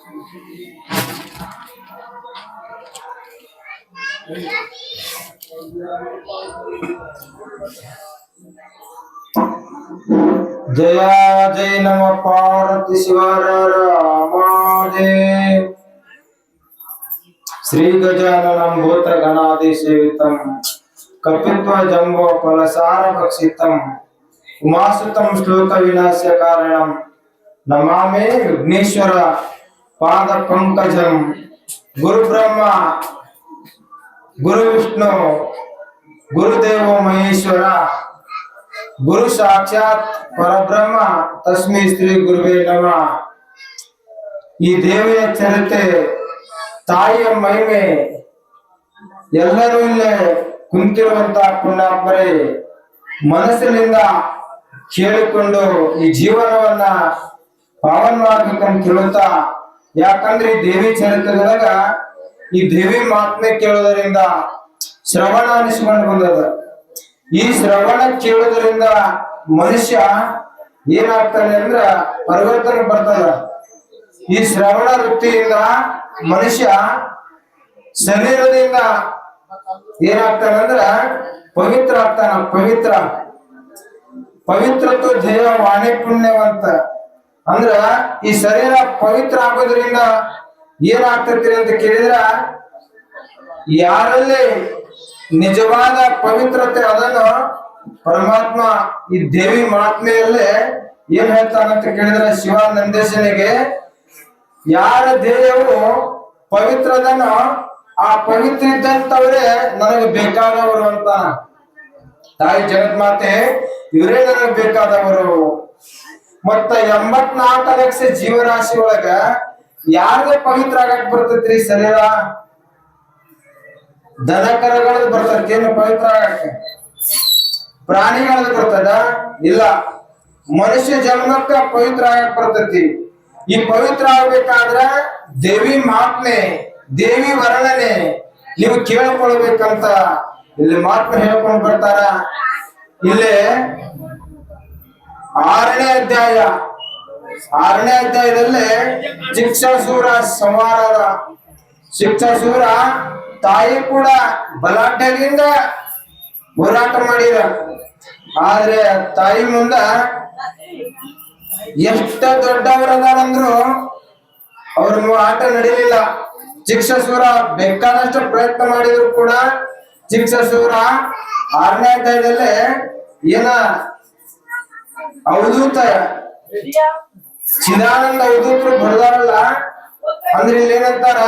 जय जय नम पार्वती शिवर रामादेव श्री गजाननं भूत गणादि सेवितं कपित्व जंबो फलसार भक्षितं उमासुतं श्लोक विनाश्य कारणं नमामि विघ्नेश्वर पाद पंकजं गुरु ब्रह्मा गुरु विष्णु गुरुदेव महेश्वर गुरु साक्षात परब्रह्म तस्मै श्री गुरुवे नमः। ಈ ದೇವಿಯ ಚರಿತೆ ತಾಯಿಯ ಮಹಿಮೆ ಎಲ್ಲರೂ ಇಲ್ಲೇ ಕುಂತಿರುವಂತಹ ಪುಣ್ಯಾತ್ಮರೇ ಮನಸ್ಸಿನಿಂದ ಕೇಳಿಕೊಂಡು ಈ ಜೀವನವನ್ನ ಪಾವನ ಮಾಡ್ಬೇಕಂತ ಕೇಳುತ್ತಾ, ಯಾಕಂದ್ರೆ ಈ ದೇವಿ ಚರಿತ್ರೆದಾಗ ಈ ದೇವಿ ಮಾತ್ಮೆ ಕೇಳೋದರಿಂದ ಶ್ರವಣ ಅನಿಸ್ಕೊಂಡು ಬಂದದ. ಈ ಶ್ರವಣ ಕೇಳೋದ್ರಿಂದ ಮನುಷ್ಯ ಏನಾಗ್ತಾನೆ ಅಂದ್ರ ಪರಿವರ್ತನೆ ಬರ್ತದ. ಈ ಶ್ರವಣ ವೃತ್ತಿಯಿಂದ ಮನುಷ್ಯ ಶರೀರದಿಂದ ಏನಾಗ್ತಾನಂದ್ರ ಪವಿತ್ರ ಆಗ್ತಾನ. ಪವಿತ್ರತ್ವ ದೇಹ ವಾಣಿ ಪುಣ್ಯವಂತ ಅಂದ್ರ ಈ ಶರೀರ ಪವಿತ್ರ ಆಗೋದ್ರಿಂದ ಏನಾಗ್ತೈತಿ ಅಂತ ಕೇಳಿದ್ರ, ಯಾರಲ್ಲಿ ನಿಜವಾದ ಪವಿತ್ರತೆ ಅದನ್ನು ಪರಮಾತ್ಮ ಈ ದೇವಿ ಮಹಾತ್ಮೆಯಲ್ಲೇ ಏನ್ ಹೇಳ್ತಾನಂತ ಕೇಳಿದ್ರೆ, ಶಿವಾನಂದೇಶನಿಗೆ ಯಾರ ದೇಹವು ಪವಿತ್ರದನೋ ಆ ಪವಿತ್ರ ಇದ್ದಂತವರೇ ನನಗೆ ಬೇಕಾದವರು ಅಂತ. ತಾಯಿ ಜಗನ್ಮಾತೆ ಇವರೇ ನನಗೆ ಬೇಕಾದವರು. ಮತ್ತ 84 ಲಕ್ಷ ಜೀವರಾಶಿ ಒಳಗ ಯಾರದೇ ಪವಿತ್ರ ಆಗಕ್ ಬರ್ತೈತ್ರಿ ಶರೀರ? ದನ ಕರಗಳದ್ದು ಬರ್ತೈತಿ ಏನು ಪವಿತ್ರ ಆಗಕ್ಕೆ? ಪ್ರಾಣಿಗಳದ್ದು ಬರ್ತದ? ಇಲ್ಲ. ಮನುಷ್ಯ ಜನ್ಮಕ್ಕ ಪವಿತ್ರ ಆಗಕ್ ಬರ್ತೈತಿ. ಈ ಪವಿತ್ರ ಆಗ್ಬೇಕಾದ್ರ ದೇವಿ ಮಹಾತ್ಮೆ, ದೇವಿ ವರ್ಣನೆ ನೀವು ಕೇಳ್ಕೊಳ್ಬೇಕಂತ ಇಲ್ಲಿ ಮಹಾತ್ಮೆ ಹೇಳ್ಕೊಂಡು ಬರ್ತಾರ. ಇಲ್ಲಿ 6ನೇ ಅಧ್ಯಾಯದಲ್ಲಿ ಶಿಕ್ಷಾಸೂರ ಸಂವಾರದ. ಶಿಕ್ಷಾಸೂರ ತಾಯಿ ಕೂಡ ಬಲಾಢ್ಯದಿಂದ ಹೋರಾಟ ಮಾಡಿದ. ಆದ್ರೆ ತಾಯಿ ಮುಂದ ಎಷ್ಟ ದೊಡ್ಡವರದಾರಂದ್ರು ಅವ್ರ ಆಟ ನಡೀಲಿಲ್ಲ. ಶಿಕ್ಷಾಸೂರ ಬೇಕಾದಷ್ಟು ಪ್ರಯತ್ನ ಮಾಡಿದ್ರು ಕೂಡ ಶಿಕ್ಷಾಸೂರ 6ನೇ ಅಧ್ಯಾಯದಲ್ಲಿ ಏನ ಅವಧೂತ ಚಿದಾನಂದ ಅವಧೂತರು ಬಡದಾರಲ್ಲ ಅಂದ್ರೆ ಇಲ್ಲಿ ಏನಂತಾರ,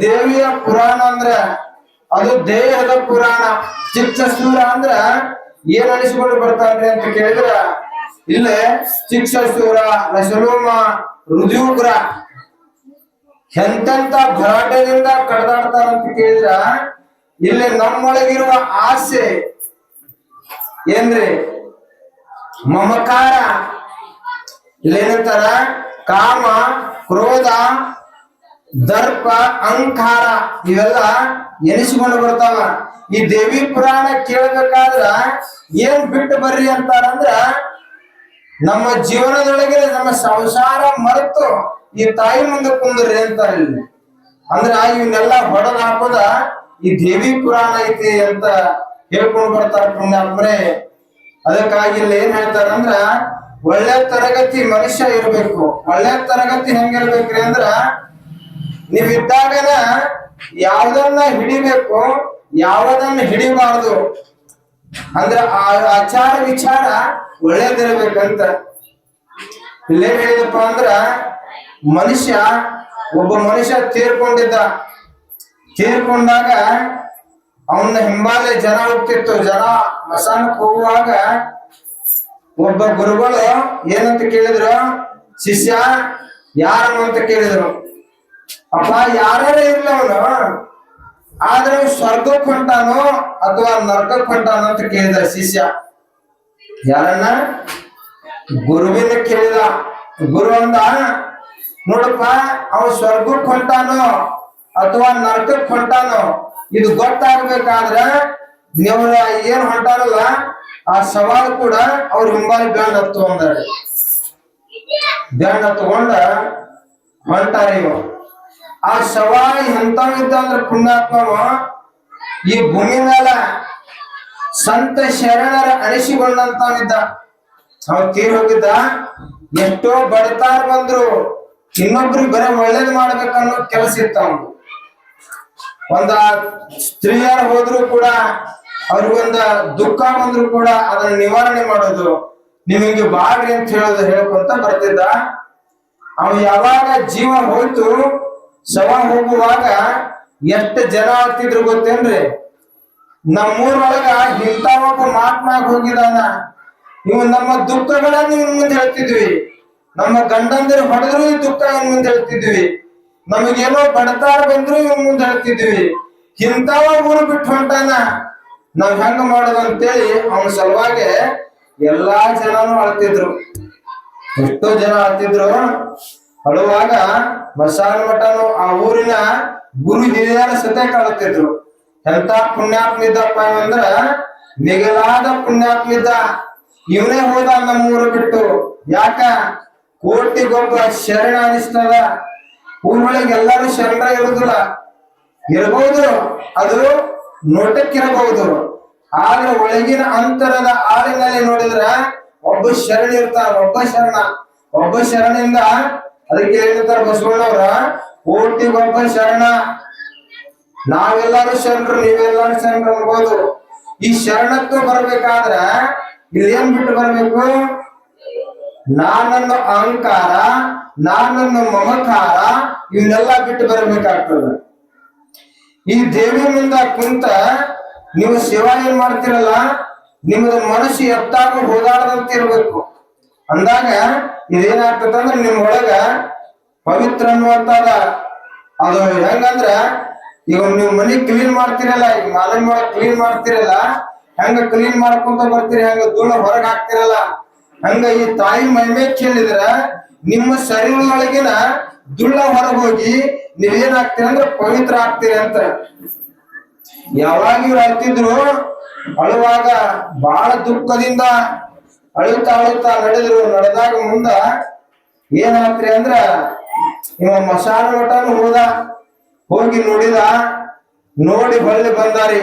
ದೇವಿಯ ಪುರಾಣ ಅಂದ್ರ ಅದು ದೇಹದ ಪುರಾಣ. ಶಿಕ್ಷಾಸೂರ ಅಂದ್ರ ಏನ್ ಅನಿಸ್ಕೊಂಡು ಬರ್ತಾನ್ರಿ ಅಂತ ಕೇಳಿದ್ರ, ಇಲ್ಲೇ ಶಿಕ್ಷಾಸೂರ ನಶಲೋಮ ರುದ್ಯೂಗ್ರ ಎಂತೆಂತ ಭರಾಟೆಯಿಂದ ಕಡ್ದಾಡ್ತಾರಂತ ಕೇಳಿದ್ರ, ಇಲ್ಲಿ ನಮ್ಮೊಳಗಿರುವ ಆಸೆ ಏನ್ರಿ? ಮಮಕಾರ. ಇಲ್ಲೇನಂತಾರ, ಕಾಮ, ಕ್ರೋಧ, ದರ್ಪ, ಅಹಂಕಾರ ಇವೆಲ್ಲ ಎನಿಸಿಕೊಂಡು ಬರ್ತಾವ. ಈ ದೇವಿ ಪುರಾಣ ಕೇಳಬೇಕಾದ್ರ ಏನ್ ಬಿಟ್ಟು ಬರ್ರಿ ಅಂತಾರಂದ್ರ, ನಮ್ಮ ಜೀವನದೊಳಗೆ ನಮ್ಮ ಸಂಸಾರ ಮರೆತು ಈ ತಾಯಿ ಮುಂದೆ ಕುಂದ್ರಿ ಅಂತಾರ. ಇಲ್ಲಿ ಅಂದ್ರ ಇವನ್ನೆಲ್ಲ ಹೊಡೆದ್ ಹಾಕೋದ ಈ ದೇವಿ ಪುರಾಣ ಐತಿ ಅಂತ ಹೇಳ್ಕೊಂಡು ಬರ್ತಾರ ಪುಣ್ಯಾತ್ಮರೇ. ಅದಕ್ಕಾಗಿ ಇಲ್ಲಿ ಏನ್ ಹೇಳ್ತಾರಂದ್ರ, ಒಳ್ಳೆ ತರಗತಿ ಮನುಷ್ಯ ಇರ್ಬೇಕು. ಒಳ್ಳೆ ತರಗತಿ ಹೆಂಗಿರ್ಬೇಕ್ರಿ ಅಂದ್ರ, ನೀವಿದ್ದಾಗನ ಯಾವ್ದನ್ನ ಹಿಡಿಬೇಕು, ಯಾವದನ್ನ ಹಿಡಿಬಾರ್ದು. ಅಂದ್ರ ಆ ಆಚಾರ ವಿಚಾರ ಒಳ್ಳೇದಿರ್ಬೇಕಂತ. ಇಲ್ಲೇನ್ ಹೇಳಿದಪ್ಪ ಅಂದ್ರ, ಒಬ್ಬ ಮನುಷ್ಯ ತೀರ್ಕೊಂಡಾಗ ಅವನ ಹಿಂಬಾಲೆ ಜನ ಹೋಗ್ತಿತ್ತು. ಜನ ಮಸಾನಕ್ಕೆ ಹೋಗುವಾಗ ಒಬ್ಬ ಗುರುಗಳು ಏನಂತ ಕೇಳಿದ್ರು, ಶಿಷ್ಯ ಯಾರನ್ನು ಅಂತ ಕೇಳಿದ್ರು. ಅಪ್ಪ ಯಾರೇ ಇರ್ಲಿ ಅವನು, ಆದ್ರೆ ಸ್ವರ್ಗಕ್ಕೆ ಹೊಂಟಾನೋ ಅಥವಾ ನರ್ಕಕ್ಕೆ ಹೊಂಟಾನೋ ಅಂತ ಕೇಳಿದ ಶಿಷ್ಯ. ಯಾರನ್ನ? ಗುರುವಿನ ಕೇಳಿದ. ಗುರು ಅಂದ, ನೋಡಪ್ಪ ಅವ ಸ್ವರ್ಗಕ್ಕೆ ಹೊಂಟಾನೋ ಅಥವಾ ನರ್ಕಕ್ಕೆ ಹೊಂಟಾನೋ ಇದು ಗೊತ್ತಾಗ್ಬೇಕಾದ್ರ ನೀವು ಏನ್ ಹೊಂಟಾರಲ್ಲ ಆ ಸವಾಲು ಕೂಡ ಅವ್ರ ಹಿಂಬಾಲಿ ಬ್ಯಾಂಡ್ ಹತ್ತು ಅಂದಾರೆ. ಬ್ಯಾಂಡ್ ಹತ್ಕೊಂಡ ಹೊಂಟಾರ ಇವ. ಆ ಶವ ಎಂತವಿದ್ದ ಅಂದ್ರ ಪುಣ್ಯಾತ್ಮವ ಈ ಭೂಮಿ ಮೇಲೆ ಸಂತ ಶರಣರ ಅನಿಸಿಕೊಂಡಂತವಿದ್ದ. ಅವ ತೀರ್ ಹೋಗಿದ್ದ. ಎಷ್ಟೋ ಬಡತಾರ ಬಂದ್ರು, ಇನ್ನೊಬ್ರಿಗೆ ಬರೀ ಒಳ್ಳೇದ್ ಮಾಡ್ಬೇಕನ್ನೋ ಕೆಲಸ ಇತ್ತ ಅವ್ನು. ಒಂದ ಸ್ತ್ರೀಯರು ಹೋದ್ರು ಕೂಡ ಅವ್ರಿಗೊಂದ ದುಃಖ ಬಂದ್ರು ಕೂಡ ಅದನ್ನ ನಿವಾರಣೆ ಮಾಡೋದು, ನೀವ್ ಹಿಂಗೆ ಬಾಡ್ರಿ ಅಂತ ಹೇಳ್ಕೊಂತ ಬರ್ತಿದ್ದ. ಅವ ಯಾವಾಗ ಜೀವ ಹೋಯ್ತು, ಶವ ಹೋಗುವಾಗ ಎಷ್ಟು ಜನ ಆಗ್ತಿದ್ರು ಗೊತ್ತೇನ್ರಿ? ನಮ್ಮೂರೊಳಗ ಇಂಥ ಒಬ್ಬ ಮಾತ್ನಾಗ ಹೋಗಿದಾನ. ಇವ್ ನಮ್ಮ ದುಃಖಗಳನ್ನ ಇವ್ ಮುಂದೆ ಹೇಳ್ತಿದ್ವಿ, ನಮ್ಮ ಗಂಡಂದಿರು ಹೊಡೆದ್ರು ಈ ದುಃಖ ಇವ್ ಮುಂದೆ ಹೇಳ್ತಿದ್ವಿ, ನಮಗೇನೋ ಬಡತಾರ ಬಂದ್ರು ಇವ್ ಮುಂದೆ ಹೇಳ್ತಿದ್ವಿ. ಇಂಥವ ಊರು ಬಿಟ್ಟು ಹೊಂಟಾನ, ನಾವ್ ಹೆಂಗ ಮಾಡೋದು ಅಂತೇಳಿ ಅವನ ಸಲುವಾಗಿ ಎಲ್ಲಾ ಜನನು ಅಳ್ತಿದ್ರು. ಎಷ್ಟೋ ಜನ ಅಳ್ತಿದ್ರು. ಅಳುವಾಗ ಮಸಾಲ ಮಠನು ಆ ಊರಿನ ಗುರು ಹಿರಿಯರ ಸತೆ ಕಳತಿದ್ರು. ಎಂತ ಪುಣ್ಯಾತ್ಮಿದ್ದಪ್ಪ ಅಂದ್ರ ಮಿಗಿಲಾದ ಪುಣ್ಯಾತ್ಮಿದ್ದ. ಇವನೇ ಹೋದ ನಮ್ಮೂರು ಬಿಟ್ಟು. ಯಾಕ? ಕೋಟಿಗೊಬ್ಬ ಶರಣ ಅನಿಸ್ತದ. ಊರೊಳಗೆ ಎಲ್ಲರೂ ಶರಣ ಇರುದಿಲ್ಲ, ಇರಬಹುದು, ಅದು ನೋಟಕ್ಕಿರಬಹುದು. ಆದ್ರೆ ಒಳಗಿನ ಅಂತರದ ಆಳಿನಲ್ಲಿ ನೋಡಿದ್ರ ಒಬ್ಬ ಶರಣ ಇರ್ತಾನ. ಒಬ್ಬ ಶರಣಿಂದ ಅದಕ್ಕೆ ಹೇಳ್ತಾರೆ ಬಸವಣ್ಣವ್ರ, ಕೋಟಿಗೊಬ್ಬ ಶರಣ. ನಾವೆಲ್ಲರೂ ಶರಣರು, ನೀವೆಲ್ಲರೂ ಶರಣರು ಅನ್ಬೋದು. ಈ ಶರಣತ್ವ ಬರ್ಬೇಕಾದ್ರ ಇಲ್ಲೇನ್ ಬಿಟ್ಟು ಬರ್ಬೇಕು? ನಾನನ್ನು ಅಹಂಕಾರ, ನಾನನ್ನು ಮಮಕಾರ, ಇವನ್ನೆಲ್ಲ ಬಿಟ್ಟು ಬರಬೇಕಾಗ್ತದೆ. ಈ ದೇವಿ ಮುಂದ ಕುಂತ ನೀವು ಸೇವಾ ಏನ್ ಮಾಡ್ತಿರಲ್ಲ, ನಿಮ್ಮದು ಮನಸ್ಸು ಎತ್ತಾಗ ಹೋದಾಡದಂತ ಇರ್ಬೇಕು. ಅಂದಾಗ ಇದೇನಾಗ್ತದಂದ್ರ ನಿಮ್ ಒಳಗ ಪವಿತ್ರ ಅನ್ನುವಂತದ. ಅದು ಹೆಂಗಂದ್ರ, ಈಗ ನೀವು ಮನಿ ಕ್ಲೀನ್ ಮಾಡ್ತಿರಲ್ಲ, ಈಗ ಮಾಲಿನ್ಯ ಒಳಗ ಕ್ಲೀನ್ ಮಾಡ್ತಿರಲ್ಲ, ಹೆಂಗ ಕ್ಲೀನ್ ಮಾಡ್ಕೊಂತ ಬರ್ತೀರಿ, ಹೆಂಗ ಧೂಳ ಹೊರಗೆ ಹಾಕ್ತಿರಲ್ಲ, ಹಂಗ ಈ ತಾಯಿ ಮೈಮೆ ಚೆಲ್ಲಿದ್ರ ನಿಮ್ಮ ಶರೀರದೊಳಗಿನ ದುಳ್ಳ ಹೊರಗೆ ಹೋಗಿ ನೀವೇನಾಗ್ತೀರ ಅಂದ್ರೆ ಪವಿತ್ರ ಆಗ್ತೀರಿ ಅಂತ. ಯಾವಾಗ ಇವ್ರು ಅಳ್ತಿದ್ರು, ಅಳುವಾಗ ಬಹಳ ದುಃಖದಿಂದ ಅಳುತ್ತಾ ನಡೆದ್ರು. ನಡೆದಾಗ ಮುಂದ ಏನಾಗ್ತ್ರಿ ಅಂದ್ರ, ಇವ ಮಶಾನ ಮಠನು ಹೋಗಿ ನೋಡಿದ. ನೋಡಿ ಹೊಳ್ಳಿ ಬಂದಾರಿ.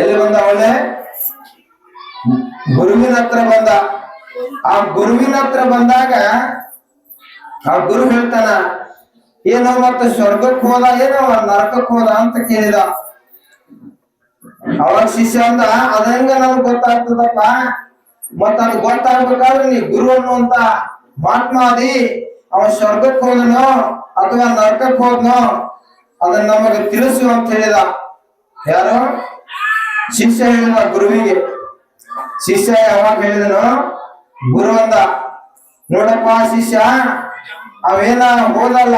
ಎಲ್ಲಿ ಬಂದ? ಒಳ್ಳೆ ಗುರುವಿನ ಹತ್ರ ಬಂದ. ಆ ಗುರುವಿನ ಹತ್ರ ಬಂದಾಗ ಆ ಗುರು ಹೇಳ್ತಾನ, ಏನೋ ಮತ್ತೆ ಸ್ವರ್ಗಕ್ಕೆ ಹೋದ, ಏನೋ ನರಕಕ್ಕೆ ಹೋದ ಅಂತ ಕೇಳಿದ. ಅವಾಗ ಶಿಷ್ಯ ಅಂದ, ಅದ ಹೆಂಗ ನಮ್ಗೆ ಗೊತ್ತಾಗ್ತದಪ್ಪ? ಮತ್ತ ಅದು ಗೊತ್ತಾಗ್ಬೇಕಾದ್ರೆ ನೀ ಗುರು ಅನ್ನುವಂತ ಮಹಾತ್ಮಾದಿ ಅವ ಸ್ವರ್ಗಕ್ಕೆ ಹೋದನೋ ಅಥವಾ ನರಕಕ್ಕೆ ಹೋದ್ನೋ ಅದನ್ನ ನಮಗೆ ತಿಳಿಸು ಅಂತ ಹೇಳಿದ. ಯಾರು? ಶಿಷ್ಯ ಹೇಳಿದ ಗುರುವಿಗೆ. ಶಿಷ್ಯ ಯಾವಾಗ ಹೇಳಿದನು? ಗುರು ಅಂದ, ನೋಡಪ್ಪ ಶಿಷ್ಯ, ಅವೇನ ಹೋದಲ್ಲ,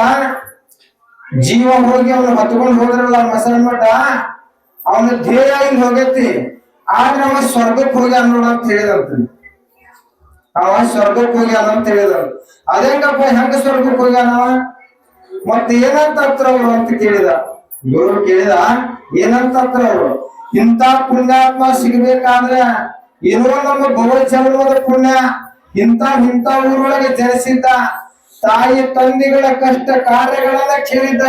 ಜೀವ ಹೋಗಿ ಅವನು ಹೊತ್ಕೊಂಡು ಹೋದ್ರಲ್ಲ ಮಸಳ ಮಠ, ಅವನ ಧ್ಯೇಯ ಇಲ್ಲಿ ಹೋಗೈತಿ, ಆದ್ರೆ ಅವ ಸ್ವರ್ಗಕ್ಕೆ ಹೋಗ್ಯಾನ ನೋಡ ಅಂತ ಹೇಳಿದಂತ. ಅವ ಸ್ವರ್ಗಕ್ಕೆ ಹೋಗ್ಯಾನ ಅಂತ ಹೇಳಿದ. ಅದೇಂಗಪ್ಪ, ಹೆಂಗ ಸ್ವರ್ಗಕ್ಕೆ ಹೋಗ್ಯಾನ? ಮತ್ತೆ ಏನಂತ ಹತ್ರ ಅವರು ಅಂತ ಕೇಳಿದ. ಗುರು ಕೇಳಿದ, ಏನಂತ ಹತ್ರ ಅವರು? ಇಂಥ ಪುಣ್ಯಾತ್ಮ ಸಿಗ್ಬೇಕಾದ್ರೆ ಏನೋ ನಮ್ಮ ಭವ ಜನ್ಮದ ಪುಣ್ಯ, ಇಂಥ ಊರೊಳಗೆ ಜನಿಸಿದ್ದ, ತಾಯಿ ತಂದೆಗಳ ಕಷ್ಟ ಕಾರ್ಯಗಳನ್ನ ಕೇಳಿದ್ದ.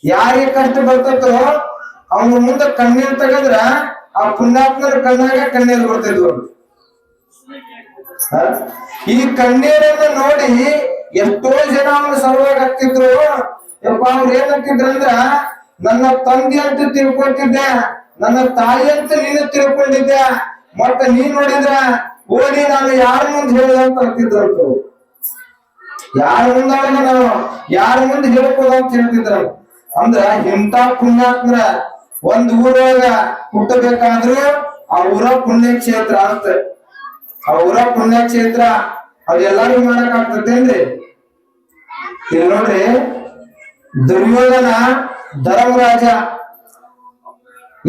ಯಾರಿಗೆ ಕಷ್ಟ ಬರ್ತದೋ ಅವನ ಮುಂದೆ ಕಣ್ಣೀರು ತೆಗೆದ್ರ ಆ ಪುಣ್ಯಾತ್ಮರ ಕಣ್ಣಾಗ ಕಣ್ಣೀರು ಬರ್ತಿದ್ವು. ಈ ಕಣ್ಣೀರನ್ನ ನೋಡಿ ಎಷ್ಟೋ ಜನ ಅವನ ಸಲುವಾಗಿ ಹತ್ತಿದ್ರು. ಯಪ್ಪ, ಅವ್ರು ಏನ್ ಹತ್ತಿದ್ರಂದ್ರ, ನನ್ನ ತಂದೆ ಅಂತ ತಿಳ್ಕೊತಿದ್ದೆ, ನನ್ನ ತಾಯಿ ಅಂತ ನೀನು ತಿಳ್ಕೊಂಡಿದ್ದೆ, ಮತ್ತೆ ನೀನ್ ನೋಡಿದ್ರ ಓದಿ ನಾನು ಯಾರ ಮುಂದೆ ಹೇಳಿದ ಅಂತ ಅಂತಿದ್ರಂತ. ಯಾರ ಮುಂದೆ ಹೇಳ್ಕೋದ ಅಂತ ಹೇಳ್ತಿದ್ರ. ಅಂದ್ರ ಇಂಥ ಪುಣ್ಯಾತ್ಮರ ಒಂದ್ ಊರೊಳಗ ಹುಟ್ಟಬೇಕಾದ್ರೂ ಆ ಊರ ಪುಣ್ಯಕ್ಷೇತ್ರ ಅಂತ. ಆ ಊರ ಪುಣ್ಯಕ್ಷೇತ್ರ ಅದೆಲ್ಲರಿಗೂ ಮಾಡಕ್ ಆಗ್ತದೇನ್ರಿ? ಇಲ್ಲಿ ನೋಡ್ರಿ, ದುರ್ಯೋಧನ ಧರ್ಮರಾಜ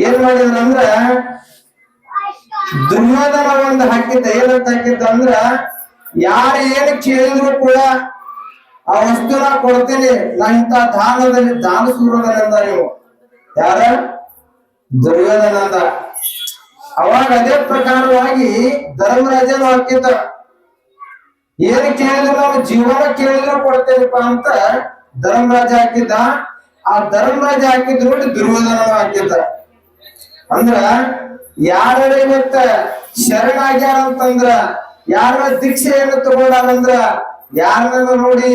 ಏನ್ ಮಾಡಿದ್ರಂದ್ರ, ದುರ್ಯೋಧನ ಒಂದು ಹಾಕಿದ್ದ. ಏನಂತ ಹಾಕಿದ್ದ ಅಂದ್ರ, ಯಾರು ಏನು ಕೇಳಿದ್ರು ಕೂಡ ಆ ವಸ್ತುನ ಕೊಡ್ತೀನಿ, ನಾ ಇಂಥ ದಾನ ಸೂರದನಂದ. ನೀವು ಯಾರ? ದುರ್ಯೋಧನ ಅಂದ. ಅವಾಗ ಅದೇ ಪ್ರಕಾರವಾಗಿ ಧರ್ಮರಾಜನು ಹಾಕಿದ್ದ. ಏನ್ ಕೇಳಿದ್ರು ನಾವು ಜೀವನ ಕೇಳಿದ್ರು ಕೊಡ್ತೇವಪ್ಪ ಅಂತ ಧರ್ಮರಾಜ ಹಾಕಿದ್ದ. ಆ ಧರ್ಮರಾಜ ಹಾಕಿದ್ ನೋಡಿ ದುರ್ಯೋಧನ ಹಾಕಿದ್ದ. ಅಂದ್ರ ಯಾರ ಇವತ್ತ ಶರಣಾಗ್ಯಾರ ಅಂತಂದ್ರ, ಯಾರ ದೀಕ್ಷೆಯನ್ನು ತಗೊಂಡಾರಂದ್ರ, ಯಾರನ್ನ ನೋಡಿ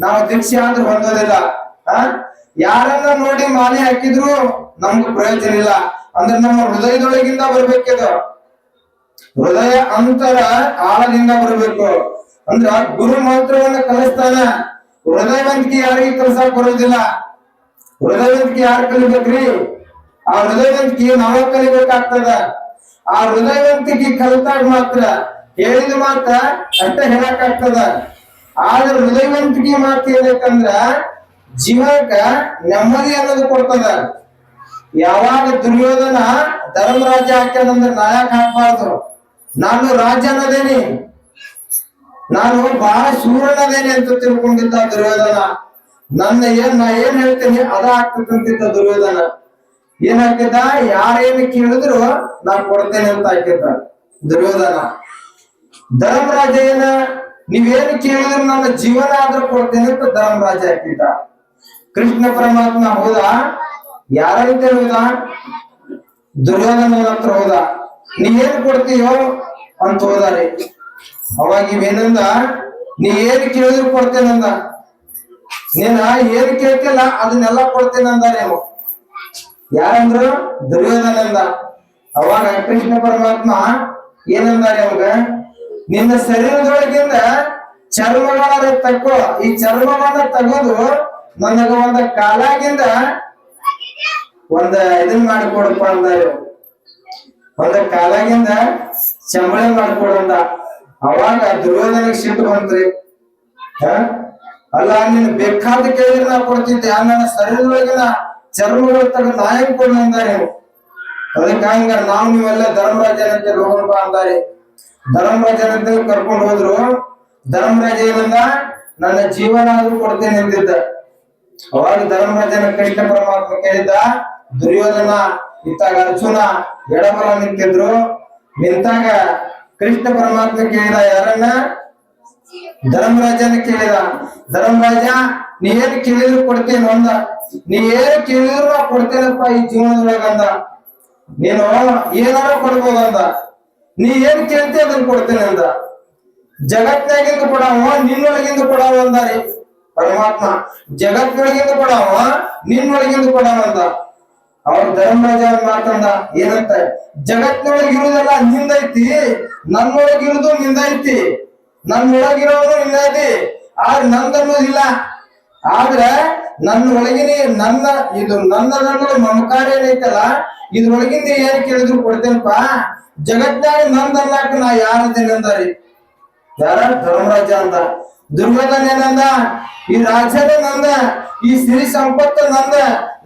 ನಾವು ದೀಕ್ಷೆ ಅಂದ್ರೆ ಹೊಂದೋದಿಲ್ಲ. ಯಾರನ್ನ ನೋಡಿ ಮಾಲೆ ಹಾಕಿದ್ರು ನಮ್ಗೆ ಪ್ರಯೋಜನ ಇಲ್ಲ. ಅಂದ್ರೆ ನಮ್ಮ ಹೃದಯದೊಳಗಿಂದ ಬರ್ಬೇಕಿದು, ಹೃದಯ ಅಂತರ ಆಳದಿಂದ ಬರ್ಬೇಕು. ಅಂದ್ರ ಗುರು ಮಂತ್ರವನ್ನ ಕಲಿಸ್ತಾನ, ಹೃದಯವಂತಿಕೆ ಯಾರಿಗೆ ಕಲ್ಸಕ್ ಬರೋದಿಲ್ಲ. ಹೃದಯವಂತಿಕೆ ಯಾರು ಕಲಿಬೇಕ್ರಿ? ಆ ಹೃದಯವಂತಿಕೆ ನಾವ ಕಲಿಬೇಕಾಗ್ತದ. ಆ ಹೃದಯವಂತಿಕೆ ಕಲಿತಾಗ ಮಾತ್ರ ಹೇಳಿದ ಮಾತ್ರ ಅಷ್ಟ ಹೇಳಕ್ಕಾಗ್ತದ. ಆದ್ರೆ ಹೃದಯವಂತಿಕೆ ಮಾತು ಏನೈತಂದ್ರ ಜೀವಕ ನೆಮ್ಮದಿ ಅನ್ನೋದು ಕೊಡ್ತದ. ಯಾವಾಗ ದುರ್ಯೋಧನ ಧರ್ಮರಾಜ ಹಾಕ್ಯಾನಂದ್ರ ನಾಯಕ ಹಾಕ್ಬಾರ್ದು. ನಾನು ರಾಜ ಅನ್ನೋದೇನಿ, ನಾನು ಬಹಳ ಶೂರನದೇನಿ ಅಂತ ತಿಳ್ಕೊಂಡಿದ್ದ ದುರ್ಯೋಧನ. ನಾ ಏನ್ ಹೇಳ್ತೇನೆ ಅದ ಆಗ್ತದಂತಿದ್ದ ದುರ್ಯೋಧನ. ಏನ್ ಹಾಕಿದ್ದ? ಯಾರೇನು ಕೇಳಿದ್ರು ನಾ ಕೊಡ್ತೇನೆ ಅಂತ ಹಾಕಿದ್ದ ದುರ್ಯೋಧನ. ಧರ್ಮರಾಜ ಏನ ನೀವೇನು ಕೇಳಿದ್ರು ನನ್ನ ಜೀವನ ಆದ್ರೂ ಕೊಡ್ತೇನೆ ಅಂತ ಧರ್ಮರಾಜ ಹಾಕಿದ್ದ. ಕೃಷ್ಣ ಪರಮಾತ್ಮ ಹೋದ, ಯಾರಂತ ಹೋದ? ದುರ್ಯೋಧನ ಹತ್ರ ಹೋದ. ನೀವೇನ್ ಕೊಡ್ತೀಯೋ ಅಂತ ಹೋದಾರೆ. ಅವಾಗ ಇವೇನಂದ, ನೀ ಏನ್ ಕೇಳಿದ್ರು ಕೊಡ್ತೇನಂದ. ನೀನ ಏನ್ ಕೇಳ್ತಿಲ್ಲ ಅದನ್ನೆಲ್ಲ ಕೊಡ್ತೇನಂದಾರೆ. ಯಾರಂದ್ರು? ದುರ್ಯೋಧನಂದ. ಅವಾಗ ಕೃಷ್ಣ ಪರಮಾತ್ಮ ಏನಂದಾರೆ ಅವಾಗ, ನಿನ್ನ ಶರೀರದೊಳಗಿಂದ ಚರ್ಮಗಳ ತಕ್ಕೋ, ಈ ಚರ್ಮವನ್ನ ತಗೋದು ನನಗ ಒಂದ ಕಾಲಾಗಿಂದ ಇದನ್ ಮಾಡಿಕೊಡಪ್ಪ ಅಂದಾರೆ. ಒಂದ ಕಾಲಾಗಿಂದ ಚಂಬಳೆ ಮಾಡ್ಕೊಡಂದ. ಅವಾಗ ದುರ್ಯೋಧನಕ್ಕೆ ಸಿಟ್ಟು ಬಂತ್ರಿ. ಅಲ್ಲ, ನೀನ್ ಬೇಕಾದ ಕೇಳಿದ್ರೆ ನಾ ಕೊಡ್ತಿದ್ದೆ, ನನ್ನ ಶರೀರದೊಳಗಿನ ಚರ್ಮಗಳು ತಗೊಂಡು ನಾ ಹೆಂಗ್ ಕೊಡ ಅಂದಾರೆ. ಅದಕ್ಕೆ ಹಂಗ ನಾವು ನೀವೆಲ್ಲ ಧರ್ಮರಾಜನಂತೆ ಹೋಗೋಣ ಅಂದಾರೆ. ಧರ್ಮರಾಜನಂತೆ ಕರ್ಕೊಂಡು ಹೋದ್ರು. ಧರ್ಮರಾಜ ಏನಂದ, ನನ್ನ ಜೀವನ ಆದ್ರೂ ಕೊಡ್ತೇನೆ ಅಂತಿದ್ದ. ಅವಾಗ ಧರ್ಮರಾಜನ ಕೃಷ್ಣ ಪರಮಾತ್ಮ ಕೇಳಿದ್ದ, ದುರ್ಯೋಧನ ಇತ್ತಾಗ ಅರ್ಜುನ ಎಡಬಲ ನಿಂತಿದ್ರು. ನಿಂತಾಗ ಕೃಷ್ಣ ಪರಮಾತ್ಮ ಕೇಳಿದ, ಯಾರನ್ನ? ಧರ್ಮರಾಜನ ಕೇಳಿದ. ಧರ್ಮರಾಜ ನೀ ಏನ್ ಕೇಳಿದ್ರು ಕೊಡ್ತೇನೆ ಅಂದ. ನೀ ಏನ್ ಕೇಳಿದ್ರು ನಾ ಕೊಡ್ತೇನಪ್ಪ ಈ ಜೀವನದೊಳಗಂದ. ನೀನು ಏನಾರ ಕೊಡ್ಬೋದಂದ. ನೀ ಏನ್ ಕೇಳ್ತಿ ಅದನ್ನ ಕೊಡ್ತೇನೆ ಅಂದ. ಜಗತ್ನಾಗಿಂದ ಕೊಡವ, ನಿನ್ನೊಳಗಿಂದ ಕೊಡವ ಅಂದಾರೆ ಪರಮಾತ್ಮ. ಜಗತ್ತಿನೊಳಗಿಂದ ಕೊಡವ, ನಿನ್ನೊಳಗಿಂದ ಕೊಡವ ಅಂದ. ಅವ್ರ ಧರ್ಮರಾಜ ಮಾತಂದ, ಏನಂತ? ಜಗತ್ತಿನೊಳಗಿರುವುದೆಲ್ಲ ನಿಂದೈತಿ, ನನ್ನೊಳಗಿರುವುದು ನಿಂದೈತಿ, ನನ್ನೊಳಗಿರೋನು ನಿಂದೈತಿ, ಆದ್ರೆ ನಂದನ್ನೋದಿಲ್ಲ. ಆದ್ರೆ ನನ್ನ ಒಳಗಿನ ನನ್ನದನ್ನೋದು ಮಮಕಾರ ಏನೈತಲ್ಲ, ಇದ್ರೊಳಗಿಂದ ಏನ್ ಕೇಳಿದ್ರು ಕೊಡ್ತೇನಪ್ಪ. ಜಗತ್ನಾಗ ನಂದನ್ನಾಕ ನಾ ಯಾರದೇನೆ ಅಂದಾರಿ. ಯಾರ? ಧರ್ಮರಾಜ ಅಂದ. ದುರ್ಯೋಧನ ಏನಂದ? ಈ ರಾಜ್ಯದ ನಂದ, ಈ ಸಿರಿ ಸಂಪತ್ತು ನಂದ,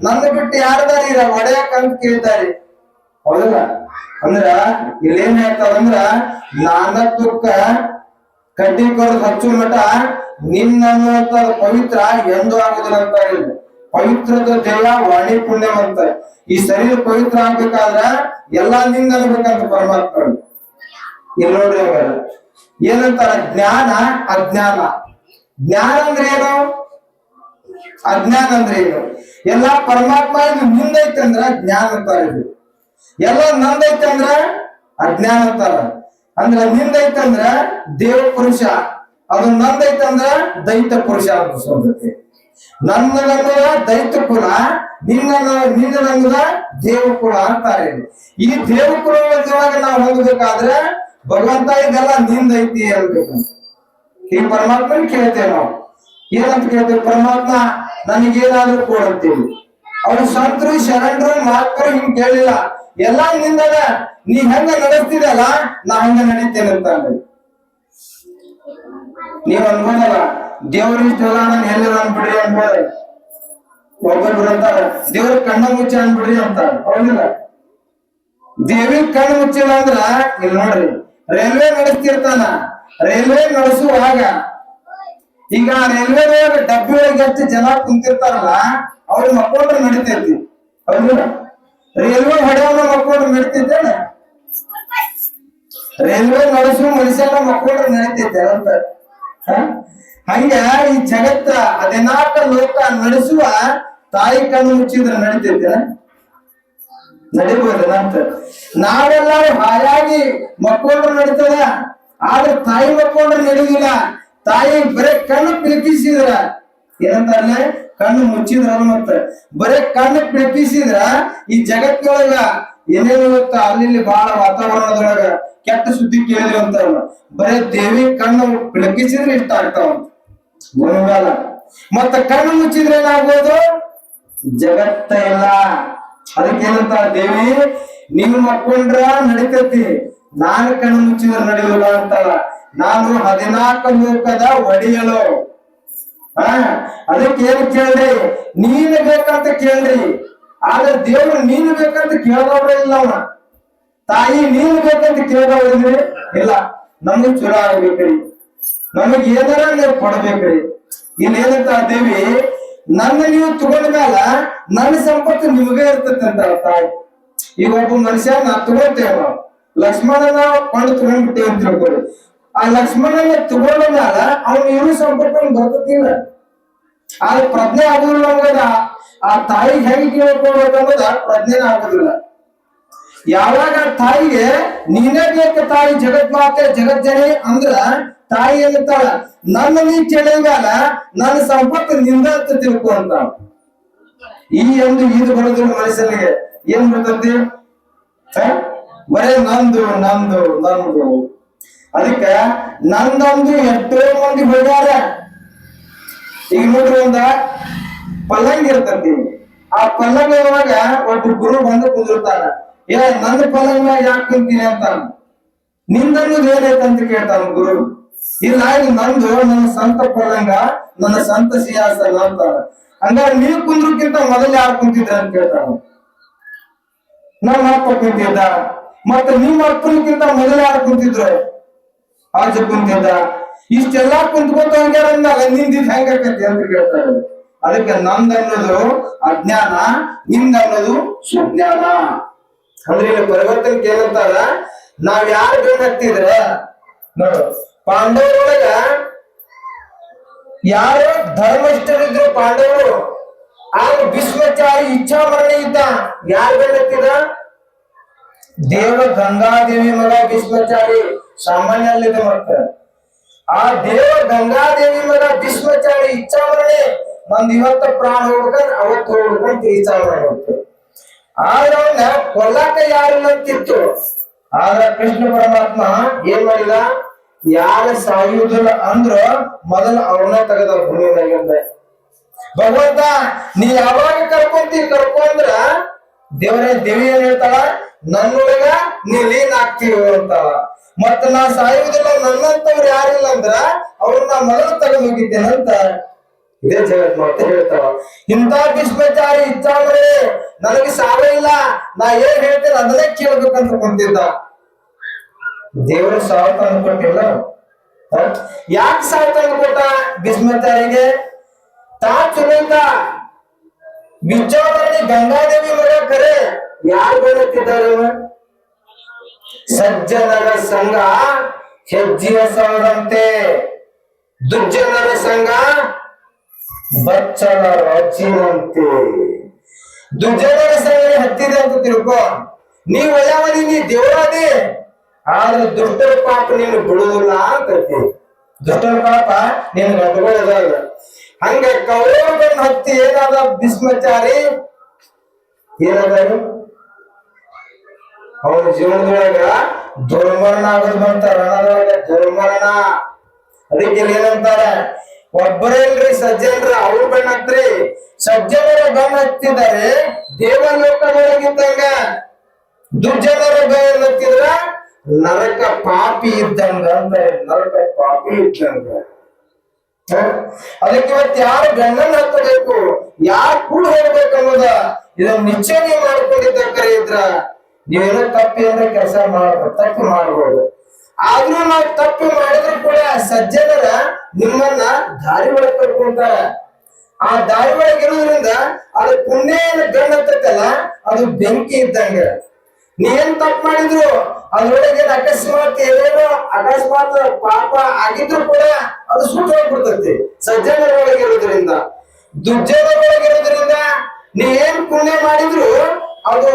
ನನ್ನ ಬಿಟ್ಟು ಯಾರದಾರಿ ಒಡೆಯಕ್ ಅಂತ ಕೇಳ್ತಾರಿ. ಹೌದಲ್ಲ? ಅಂದ್ರ ಇಲ್ಲೇನ್ ಹೇಳ್ತಾರಂದ್ರ, ನಾನತ್ವಕ್ಕ ಕಡ್ಡಿ ಕೊರದು ಹಚ್ಚು ಮಠ ನಿನ್ನನ್ನುವಂತ ಪವಿತ್ರ ಎಂದು ಆಗುದಿಲ್ಲ ಅಂತ ಹೇಳಿದ್ರು. ಪವಿತ್ರದ ದೇವ ವಾಣಿ ಪುಣ್ಯವಂತ. ಈ ಶರೀರ ಪವಿತ್ರ ಆಗ್ಬೇಕಾದ್ರ ಎಲ್ಲಾ ನಿಂದ ಅನ್ಬೇಕಂತ ಪರಮಾತ್ಮ. ಇಲ್ಲಿ ನೋಡ್ರಿ ಅವ್ರ ಏನಂತಾರ, ಜ್ಞಾನ ಅಜ್ಞಾನ. ಜ್ಞಾನ ಅಂದ್ರೆ ಏನು? ಅಜ್ಞಾನ ಅಂದ್ರೆ ಏನು? ಎಲ್ಲಾ ಪರಮಾತ್ಮ ಇದು ನಿಂದೈತೆ ಅಂದ್ರ ಜ್ಞಾನ ಅಂತಾರ. ಇದು ಎಲ್ಲ ನಂದೈತೆ ಅಂದ್ರ ಅಜ್ಞಾನ ಅಂತಾರ. ಅಂದ್ರ ನಿಂದೈತಂದ್ರ ದೇವ ಪುರುಷ, ಅದು ನಂದೈತಂದ್ರ ದೈತ ಪುರುಷ ಅನ್ಸೋದಕ್ಕೆ. ನನ್ನದನ್ನದ ದೈತ ಕುಲ, ನಿನ್ನದನ್ನದ ದೇವ ಕುಲ ಅಂತಾರೆ. ಈ ದೇವ ಕುಲದೊಳಗ ನಾವು ಹೊಂದಬೇಕಾದ್ರೆ ಭಗವಂತ ಇದೆಲ್ಲ ನಿಂದೈತಿ ಅನ್ಬೇಕಂತ ಈ ಪರಮಾತ್ಮನ ಕೇಳ್ತೇವೆ ನಾವು. ಏನಂತ ಕೇಳ್ತೇವೆ? ಪರಮಾತ್ಮ ನನಗೇನಾದ್ರೂ ಕೊಡಂತೀವಿ. ಅವ್ರು ಸಂತರು ಶರಣರು ಮಹಾತ್ಮರು ಹಿಂಗ್ ಕೇಳಿಲ್ಲ, ಎಲ್ಲಾ ನಿಂದದ. ನೀ ಹೆಂಗ ನಡೆಸ್ತಿದಲ್ಲ ನಾ ಹಂಗ ನಡೀತೇನೆ ಅಂತ ಅಂದ್ರಿ. ನೀವ್ ಅನ್ಬೋದಲ್ಲ, ದೇವ್ರ ಇಷ್ಟಲ್ಲ ನಾನು ಎಲ್ಲರ ಅನ್ಬಿಡ್ರಿ ಅನ್ಬೋದ. ಒಬ್ಬೊಬ್ರು ಅಂತಾರ ದೇವ್ರ ಕಣ್ಣ ಮುಚ್ಚ ಅನ್ಬಿಡ್ರಿ ಅಂತ. ಹೌದಿಲ್ಲ? ದೇವಿ ಕಣ್ಣು ಮುಚ್ಚಿಲ್ಲ ಅಂದ್ರ, ಇಲ್ಲಿ ನೋಡ್ರಿ, ರೈಲ್ವೆ ನಡೆಸ್ತಿರ್ತಾನ. ರೈಲ್ವೆ ನಡೆಸುವಾಗ ಈಗ ರೈಲ್ವೆ ಡಬ್ಬಿ ಒಳಗೆ ಎಷ್ಟು ಜನ ಕುಂತಿರ್ತಾರಲ್ಲ, ಅವ್ರು ಮಕ್ಕೊಂಡ್ರೆ ನಡಿತೈತಿ. ಹೌದಿಲ್ಲ? ರೈಲ್ವೆ ಹೊಡೆಯವನ್ನ ಮಕ್ಕೊಂಡ್ರೆ ನಡಿತೈತೆ. ರೈಲ್ವೆ ನಡೆಸುವ ಮನುಷ್ಯನ ಮಕ್ಕೊಂಡ್ರೆ ನಡಿತೈತೆ ಅಂತ. ಹಂಗ ಈ ಜಗತ್ತ 14 ಲೋಕ ನಡೆಸುವ ತಾಯಿ ಕಣ್ಣು ಮುಚ್ಚಿದ್ರೆ ನಡೀತೈತೆ, ನಡಿಬೋದ ಅಂತ. ನಾವೆಲ್ಲರೂ ಹಾಯಾಗಿ ಮಕ್ಕೊಂಡ್ರೆ ನಡೀತದ, ಆದ್ರೆ ತಾಯಿ ಮಕ್ಕೊಂಡ್ರೆ ನಡೆಯುದಿಲ್ಲ. ತಾಯಿ ಬರೇ ಕಣ್ಣು ಪಿಲಕಿಸಿದ್ರ ಏನಂತಾರಲ್ಲ, ಕಣ್ಣು ಮುಚ್ಚಿದ್ರ ಮತ್ತ ಬರೇ ಕಣ್ಣು ಪಿಲಕಿಸಿದ್ರ ಈ ಜಗತ್ತಿನೊಳಗ ಏನೇನು ಗೊತ್ತ, ಅಲ್ಲಿ ಬಹಳ ವಾತಾವರಣದೊಳಗ ಕೆಟ್ಟ ಸುದ್ದಿ ಕೇಳಿದ್ವಿ ಅಂತ. ಬರೇ ದೇವಿ ಕಣ್ಣು ಪಿಲಕಿಸಿದ್ರೆ ಇಷ್ಟ ಆಗ್ತಾವಂತ ಗುಣಗಾಲ. ಮತ್ತ ಕಣ್ಣು ಮುಚ್ಚಿದ್ರೆ ಏನಾಗ್ಬೋದು, ಜಗತ್ತ ಇಲ್ಲ. ಅದಕ್ಕೇನಂತ ದೇವಿ, ನೀವು ಮಕ್ಕೊಂಡ್ರ ನಡಿತೈತಿ, ನಾನು ಕಣ್ಣು ಮುಚ್ಚಿದ್ರೆ ನಡೆಯುವುದ ಅಂತಲ್ಲ. ನಾನು 14 ಲೋಕದ ಒಡೆಯಲು. ಅದಕ್ಕೇನು ಕೇಳ್ರಿ, ನೀನು ಬೇಕಂತ ಕೇಳ್ರಿ. ಆದ್ರೆ ದೇವ್ರು ನೀನು ಬೇಕಂತ ಕೇಳದವ್ರೆ ಇಲ್ಲ. ಅವನ ತಾಯಿ ನೀನು ಬೇಕಂತ ಕೇಳದವ್ರಿ ಇಲ್ಲ. ನಮಗ್ ಚಲೋ ಆಗ್ಬೇಕ್ರಿ, ನಮಗ್ ಏನಾರ ನೀವು ಕೊಡ್ಬೇಕ್ರಿ. ಇಲ್ಲೇನಂತ ದೇವಿ, ನನ್ನ ನೀವು ತಗೊಂಡ ಮ್ಯಾಲ ನನ್ನ ಸಂಪತ್ತು ನಿಮಗೇ ಇರ್ತೈತೆ ಅಂತ ತಾಯಿ. ಈಗ ಒಬ್ಬ ಮನುಷ್ಯ ನಾ ತಗೊಳ್ತೇವೆ, ನಾವು ಲಕ್ಷ್ಮಣನ ಕೊಂಡು ತಗೊಂಡ್ಬಿಟ್ಟೇವೆ ಅಂತ ತಿಳ್ಕೊಳ್ಳಿ. ಆ ಲಕ್ಷ್ಮಣನ ತಗೊಂಡ ಮ್ಯಾಲ ಅವ್ನು ಇರೋ ಸಂಪತ್ತು ಬರ್ತತಿಲ್ಲ. ಆದ್ರೆ ಪ್ರಜ್ಞೆ ಆಗುದಿಲ್ಲ ನಮಗದ. ಆ ತಾಯಿಗೆ ಹೆಂಗೆ ಕೇಳ್ಕೊಳ್ಬೇಕನ್ನೋದ ಪ್ರಜ್ಞೆನ ಆಗುದಿಲ್ಲ. ಯಾವಾಗ ತಾಯಿಗೆ ನೀನೇ ಬೇಕು ತಾಯಿ ಜಗತ್ಮಾತೆ ಜಗಜ್ಜನಿ ಅಂದ್ರ ತಾಯಿ ಏನಂತಾಳ, ನನ್ನ ನೀ ಕೇಳಿದ್ಮ್ಯಾಲ ನನ್ನ ಸಂಪತ್ತು ನಿಂದ ಅಂತ ತಿಳ್ಕೊ ಅಂತ. ಈ ಒಂದು ಇದು ಬರೋದಿಲ್ಲ ಮನುಷ್ಯನಿಗೆ. ಏನ್ ಬರ್ತತಿ, ಬರೇ ನಂದು ನಂದು ನಂದು. ಅದಕ್ಕೆ ನಂದೊಂದು ಎಷ್ಟೋ ಮಂದಿ ಹೋಗ್ಯಾರ. ಈಗ ನೋಡ್ರಿ, ಒಂದ ಪಲ್ಲಂಗ ಇರ್ತತಿ. ಆ ಪಲ್ಲಂಗ ಒಳಗ ಒಬ್ಬ ಗುರು ಬಂದು ಕುಂದಿರ್ತಾನ. ನನ್ನ ಪಲ್ಲಂಗ ಮ್ಯಾಗ ಯಾಕೆ ಕುಂತೀನಿ ಅಂತ. ನಿಂದನ್ನೋದು ಏನೈತೆ ಅಂತ ಕೇಳ್ತಾನ ಗುರು. ಇಲ್ಲ, ಇದು ನಂದು, ನನ್ನ ಸ್ವಂತ ಪಲ್ಲಂಗ, ನನ್ನ ಸ್ವಂತ ಸಿಂಹಾಸನ ಅಂತ. ಹಂಗಾರೆ ನೀವು ಕುಂದ್ರಕ್ಕಿಂತ ಮೊದಲು ಯಾರು ಕುಂತಿದ್ರ ಅಂತ ಕೇಳ್ತಾನ. ನಮ್ಮ ಅಪ್ಪ ಕುಂತಿದ್ದ. ಮತ್ತೆ ನಿಮ್ಮ ಅಪ್ಪನಕ್ಕಿಂತ ಮೊದಲು ಯಾರು ಕುಂತಿದ್ರು? ಆಜ ಕುಂತಿದ್ದ. ಇಷ್ಟೆಲ್ಲಾ ಕುಂತ್ಕೊತ ಹೋಗ್ಯಾರಂದಾಗ ನಿಂದಿದ್ ಹೆಂಗಾಕತಿ ಅಂತ ಕೇಳ್ತಾರೆ. ಅದಕ್ಕೆ ನಂದನ್ನೋದು ಅಜ್ಞಾನ, ನಿಂದನ್ನೋದು ಸುಜ್ಞಾನ. ಅಂದ್ರೆ ಇಲ್ಲಿ ಪರಿವರ್ತನಕ್ಕೆ ಏನಂತಾರ, ನಾವ್ ಯಾರು ಬೆನ್ ಹತ್ತಿದ್ರ ನೋಡು. ಪಾಂಡವರೊಳಗ ಯಾರು ಧರ್ಮಸ್ಥರಿದ್ರು ಪಾಂಡವರು. ಆಗ ಭೀಷ್ಮಾಚಾರಿ ಇಚ್ಛಾಮರಣ ಇದ್ದ. ಯಾರು ಬೆನ್ ಹತ್ತಿದ? ದೇವ ಗಂಗಾದೇವಿ ಮಗ ಭೀಷ್ಮಾಚಾರಿ. ಸಾಮಾನ್ಯ ಅಲ್ಲಿದೆ. ಮತ್ತ ಆ ದೇವ ಗಂಗಾದೇವಿ ಮಗ ಭೀಷ್ಮಾಚಾರಿ ಇಚ್ಛಾಮರಣೆ. ನಂದು ಇವತ್ತ ಪ್ರಾಣ ಹೋಗ್ಬೇಕಂದ್ರೆ ಅವತ್ತು ಹೋಗ್ಬೇಕಂತ ಇಚ್ಛಾಮರಣೆ ಹೋಗ್ತು. ಆದ್ರೆ ಅವನ್ನ ಕೊಲ್ಲಾಕ ಯಾರಿಲ್ಲ ಅಂತಿತ್ತು. ಆದ್ರ ಕೃಷ್ಣ ಪರಮಾತ್ಮ ಏನ್ ಮಾಡಿದ, ಯಾರ ಸಾಯುವುದಿಲ್ಲ ಅಂದ್ರ ಮೊದಲು ಅವನ್ನ ತೆಗೆದ ಭೂಮಿಯಾಗಿಂದ. ಭಗವಂತ ನೀ ಯಾವಾಗ ಕರ್ಕೊಂಡ್ರ ದೇವಿ ಏನ್ ಹೇಳ್ತಾಳ, ನನ್ನೊಳಗ ನೀ ಲೀನ್ ಆಗ್ತೀವಿ ಅಂತಾಳ. ಮತ್ತ ನಾ ಸಾಯುವುದಿಲ್ಲ, ನನ್ನಂತವ್ರು ಯಾರಿಲ್ಲ ಅಂದ್ರ ಅವ್ರನ್ನ ಮೊದಲು ತೆಗೆದು ಹೋಗಿದ್ದೇನೆ ಅಂತ ಇದೇ ಜಗತ್ ಮಾತೆ ಹೇಳ್ತಾವ. ಇಂಥ ಭೀಷ್ಮಾಚಾರಿ ಇಚ್ಛಾಮರೇ, ನನಗೆ ಸಾವ ಇಲ್ಲ, ನಾ ಏನ್ ಹೇಳ್ತೇನೆ ಅದನ್ನೇ ಕೇಳ್ಬೇಕಂತ ಕುಂತಿದ್ದ. ದೇವರು ಸಾವು ತಂದು ಕೊಟ್ಟಿಲ್ಲ. ಯಾಕೆ ಸಾವು ತಂದು ಕೊಟ್ಟ ಭೀಷ್ಮಾಚಾರಿಗೆ? ತಾ ಚಲೋದ ವಿಚಾರಣೆ ಗಂಗಾದೇವಿ ಮಗ ಕರೆ ಯಾರು ಬರುತ್ತಿದ್ದಾರೆ? ಸಜ್ಜನರ ಸಂಘ ಹೆಜ್ಜೆಯ ಸಾದಂತೆ, ದುರ್ಜನರ ಸಂಘ ಬಚ್ಚಲ ರಚಿನಂತೆ. ದುರ್ಜನರ ಸಂಘ ಹತ್ತಿದೆ ಅಂತ ತಿಳ್ಕೊ. ನೀ ಒಳ್ಳೆಯವನಿ, ನೀ ದೇವರಾದಿ. ಆದ್ರೆ ದುಷ್ಟರ ಪಾಪ ನೀನು ಬಿಡುವುದಿಲ್ಲ ಅಂತೈತಿ. ದುಷ್ಟರ ಪಾಪ ನೀನು ಗಂಟುಕೊಳ್ಳೋದಲ್ಲ. ಹಂಗ ಕೌರವರನ್ನ ಹತ್ತಿ ಏನಾದ ಭೀಷ್ಮಾಚಾರಿ, ಏನಾದ್ರು ಅವನ ಜೀವನದೊಳಗ ದುರ್ಮರಣ ಆಗೋದು ಬಂತ. ರಣದೊಳಗ ದುರ್ಮರಣ. ಅದಕ್ಕೆ ಏನಂತಾರೆ, ಒಬ್ಬರೇ ಇಲ್ರಿ ಸಜ್ಜನರ, ಅವ್ರು ಬೆಣ್ಣ ಹತ್ರಿ. ಸಜ್ಜನರ ಬೆಣ್ಣ ಹತ್ತಿದ್ದಾರೆ ದೇವಲೋಕದೊಳಗಿದ್ದಂಗ, ದುರ್ಜನರ ಬೆಣ್ಣ ಹತ್ತಿದ್ರ ನರಕ ಪಾಪಿ ಇದ್ದಂಗ ಅಂತ. ನರಕ ಪಾಪಿ ಇದ್ದಂಗ. ಅದಕ್ಕೆ ಇವತ್ತು ಯಾರು ಬೆಣ್ಣನ್ನು ಹತ್ತಬೇಕು, ಯಾರು ಕೂಡ ಹೋಗ್ಬೇಕು ಅನ್ನೋದ ಇದನ್ನ ನಿಶ್ಚಯ ಮಾಡ್ಕೊಂಡಿದ್ದ ಕರೆ ಇದ್ರ ನೀವೇನೋ ತಪ್ಪಿ ಅಂದ್ರೆ ಕೆಲಸ ಮಾಡ್ಬೋದು, ತಪ್ಪು ಮಾಡ್ಬೋದು. ಆದ್ರೂ ನಾವು ತಪ್ಪು ಮಾಡಿದ್ರು ಕೂಡ ಸಜ್ಜನರ ನಿಮ್ಮನ್ನ ದಾರಿ ಒಳಗೆ ಕರ್ಕೊಂತಾರ. ಆ ದಾರಿ ಒಳಗೆ ಇರೋದ್ರಿಂದ ಅದು ಪುಣ್ಯ ಏನು ಗಂಡ ಹತ್ತಲ್ಲ, ಅದು ಬೆಂಕಿ ಇದ್ದಂಗ. ನೀವೇನ್ ತಪ್ಪು ಮಾಡಿದ್ರು ಅದ್ರೊಳಗೆ ಅಕಸ್ಮಾತ್ ಏನೇನೋ ಅಕಸ್ಮಾತ್ ಪಾಪ ಆಗಿದ್ರು ಕೂಡ ಅದು ಸುಟ್ಟು ಹೋಗ್ಬಿಡ್ತೈತಿ. ಸಜ್ಜನರೊಳಗೆ ಇರೋದ್ರಿಂದ, ದುರ್ಜನರೊಳಗೆ ಇರೋದ್ರಿಂದ ನೀ ಏನ್ ಪುಣ್ಯ ಮಾಡಿದ್ರು ಅದು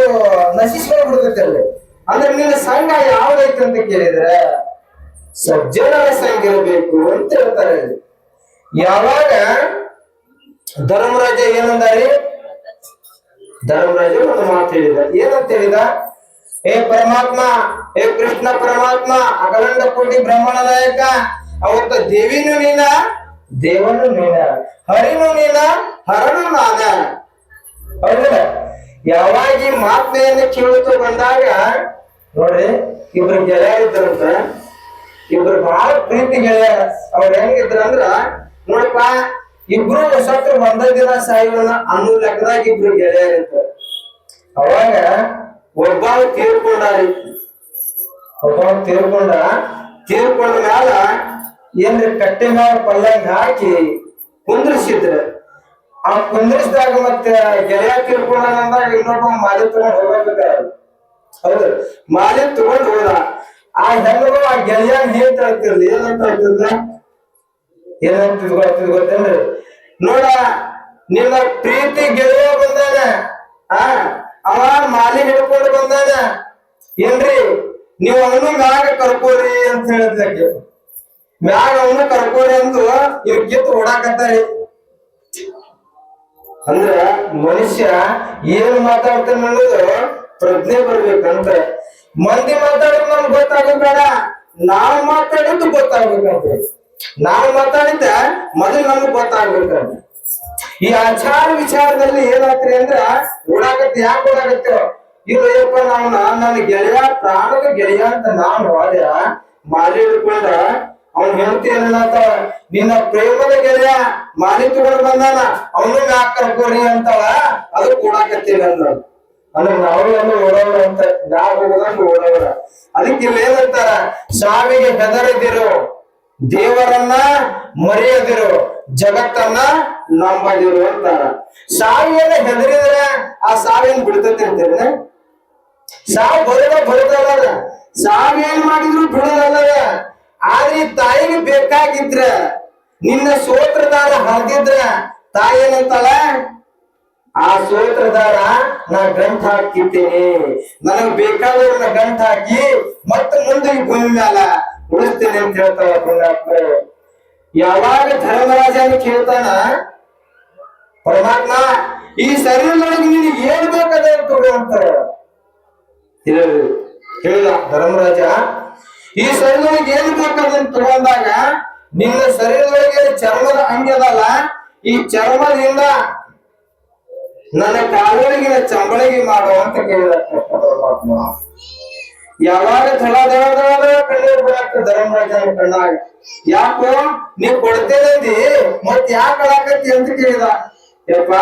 ನಶಿಸ್ಕೊಂಡ್ಬಿಡ್ತೈತಿ ಅಲ್ಲಿ. ಅಂದ್ರೆ ನಿನ್ನ ಸಂಘ ಯಾವ್ದೈತೆ ಅಂತ ಕೇಳಿದ್ರೆ ಸಜ್ಜನರ ಸಂಘ ಇರಬೇಕು ಅಂತ ಹೇಳ್ತಾರೆ. ಯಾವಾಗ ಧರ್ಮರಾಜ ಏನಂದಾರಿ, ಧರ್ಮರಾಜ ಒಂದು ಮಾತು ಹೇಳಿದ. ಏನಂತ ಹೇಳಿದ? ಹೇ ಪರಮಾತ್ಮ, ಹೇ ಕೃಷ್ಣ ಪರಮಾತ್ಮ, ಅಖಂಡ ಕೋಟಿ ಬ್ರಹ್ಮಣ ನಾಯಕ, ಅವತ್ತ ದೇವಿನೂ ನೀನ, ದೇವನು ನೀನ, ಹರಿನು ನೀನ, ಹರನು ನಾನ. ಹೌದಲ್ಲ? ಯಾವಾಗ ಈ ಮಾತ್ಮೆಯನ್ನು ಕೇಳುತ್ತ ಬಂದಾಗ ನೋಡ್ರಿ, ಇಬ್ರು ಗೆಳೆಯರಿದ್ರಂತ, ಇಬ್ರು ಬಹಳ ಪ್ರೀತಿ ಗೆಳೆಯರ. ಅವ್ರ ಹೆಂಗಿದ್ರಂದ್ರ ನೋಡಪ್ಪ, ಇಬ್ರು ಸತ್ರ ಒಂದೇ ದಿನ ಸಾಯೋಣ ಅನ್ನೋ ಲೆಕ್ಕದಾಗ ಇಬ್ರು ಗೆಳೆಯರಿದ್ರು. ಅವಾಗ ಒಬ್ಬ ತೀರ್ಕೊಂಡಾರಿ. ತೀರ್ಕೊಂಡ ಮ್ಯಾಲ ಏನ್ರಿ ಕಟ್ಟೆ ಮ್ಯಾಲ ಪಲ್ಲಂಗ ಹಾಕಿ ಕುಂದ್ರಿಸಿದ್ರ. ಆ ಕುಂದ್ರಿಸಿದಾಗ ಮತ್ತೆ ಗೆಳೆಯ ತೀರ್ಕೊಂಡಂದಾಗ ಇನ್ನೊಬ್ಬ ಮಾಲಿ ತಗೊಂಡ್ ಹೋಗ್ಬೇಕಾರ. ಹೌದು, ಮಾಲಿ ತಗೊಂಡ್ ಹೋದ. ಆ ಹೆಣ್ಣು ಆ ಗೆಳೆಯನ್ ಏನ್ ಹೇಳ್ತಿರ್ಲಿ, ಏನಂತ ಹೇಳ್ತಿದ್ದ, ಏನಂತಿದ್ ಗೊತ್ತೇನ್ರಿ? ನೋಡ, ನಿನ್ನ ಪ್ರೀತಿ ಗೆಳೆಯ ಬಂದಾನ, ಅವ ಮಾಲಿ ಹಿಡ್ಕೊಂಡು ಬಂದಾನ, ಏನ್ರಿ ನೀವು ಅವನು ಮ್ಯಾಗ ಕರ್ಕೋರಿ ಅಂತ ಹೇಳಿದ್ಲಕ್ಕೆ. ಮ್ಯಾಗ ಅವನು ಕರ್ಕೋರಿ ಅಂದು ಇವ್ ಕಿತ್ತು ಓಡಾಕತ್ತಾರಿ. ಅಂದ್ರ ಮನುಷ್ಯ ಏನ್ ಮಾತಾಡ್ತಾನೆ ಅನ್ನೋದು ಪ್ರಜ್ಞೆ ಬರ್ಬೇಕಂತ. ಮಂದಿ ಮಾತಾಡೋದು ನಮ್ಗೆ ಗೊತ್ತಾಗೋದು ಬೇಡ, ನಾವು ಮಾತಾಡಿದ್ದು ಗೊತ್ತಾಗ್ಬೇಕಂತ. ನಾವು ಮಾತಾಡಿದ್ದ ಮೊದಲು ನಮ್ಗೆ ಗೊತ್ತಾಗ್ಬೇಕಂತ. ಈ ಆಚಾರ ವಿಚಾರದಲ್ಲಿ ಏನಾಗ್ತದೆ ಅಂದ್ರ ಓಡಾಗತ್ತೆ. ಯಾಕೆ ಓಡಾಗತ್ತೆ? ಇದು ಏನಪ್ಪ, ನಾವು ನನ್ನ ಗೆಳೆಯ, ಪ್ರಾಣದ ಗೆಳೆಯ ಅಂತ ನಾನು ಹೋದ ಮಾಲಿ ಹಿಡ್ಕೊಂಡ ಅವ್ನ್ ಹೆಂಡತಿ ಏನಂತ, ನಿನ್ನ ಪ್ರೇಮದ ಗೆಳೆಯ ಮಾಲಿ ತಗೊಂಡು ಬಂದಾನ, ಅವನು ಮ್ಯಾಕ್ ಕರ್ಕೋರಿ ಅಂತಾಳ, ಅದು ಕೂಡಾಕತ್ತೀವಿ ಅಂದ. ಅಂದ್ರೆ ನಾವೆಲ್ಲ ಓಡೋರ ಅಂತ, ನಾವು ಹೋಗೋದಂಗ ಓಡೋರ. ಅದಕ್ಕೆ ಇಲ್ಲಿ ಏನಂತಾರ, ಸಾವಿಗೆ ಹೆದರದಿರು, ದೇವರನ್ನ ಮರೆಯದಿರು, ಜಗತ್ತನ್ನ ನಂಬದಿರು ಅಂತಾರ. ಸಾವಿಯನ್ನ ಹೆದರಿದ್ರೆ ಆ ಸಾವಿನ ಬಿಡ್ತೈತಿ ಅಂತೀರಿ? ಸಾವು ಬರೋದಲ್ಲ, ಸಾವ್ ಏನ್ ಮಾಡಿದ್ರು ಬಿಡೋದಲ್ಲ. ಆದ್ರೆ ಈ ತಾಯಿಗೆ ಬೇಕಾಗಿದ್ರ, ನಿನ್ನ ಸೋತ್ರದಾರ ಹರಿದಿದ್ರ ತಾಯಿ ಏನಂತಾಳ, ಆ ಸೋತ್ರದಾರ ನಾ ಗಂಟ್ ಹಾಕಿದ್ದೇನೆ, ನನಗ್ ಬೇಕಾದವ್ರನ್ನ ಗಂಟ್ ಹಾಕಿ ಮತ್ತೆ ಮುಂದೆ ಈ ಭೂಮಿ ಮ್ಯಾಲ ಉಳಿಸ್ತೇನೆ ಅಂತ ಹೇಳ್ತಾಳ ಪುಣ್ಯಾತ್ಮ. ಯಾವಾಗ ಧರ್ಮರಾಜನ ಕೇಳ್ತಾನ, ಪರಮಾತ್ಮ ಈ ಶರೀರದೊಳಗೆ ನಿನಗೆ ಏನ್ ಬೇಕಾದ ತಗೋ ಅಂತ ಹೇಳಿದ ಧರ್ಮರಾಜ. ಈ ಶರೀರದೊಳಗೆ ಏನ್ ಬೇಕಾದಂತ ತಗೊಂಡಾಗ ನಿನ್ನ ಶರೀರದೊಳಗೆ ಚರ್ಮದ ಅಂಗಿ ಅದಲ್ಲ, ಈ ಚರ್ಮದಿಂದ ನನ್ನ ಕಾಲೊಳಗಿನ ಚಂಬಳಿಗೆ ಮಾಡುವ ಅಂತ ಕೇಳಿದ ಪರಮಾತ್ಮ. ಯಾವಾಗ ಧಳ ಧಳ ಧಳ ಕಣ್ಣೀರ್ ಬರಾಕ ಧರ್ಮರಾಜನ ಕಣ್ಣಾಗ. ಯಾಕೋ ನೀವ್ ಕೊಡ್ತೇನಂದಿ ಮತ್ ಯಾಕೆ ಅಳಾಕತ್ತಿ ಅಂತ ಕೇಳಿದ. ಯಪ್ಪ,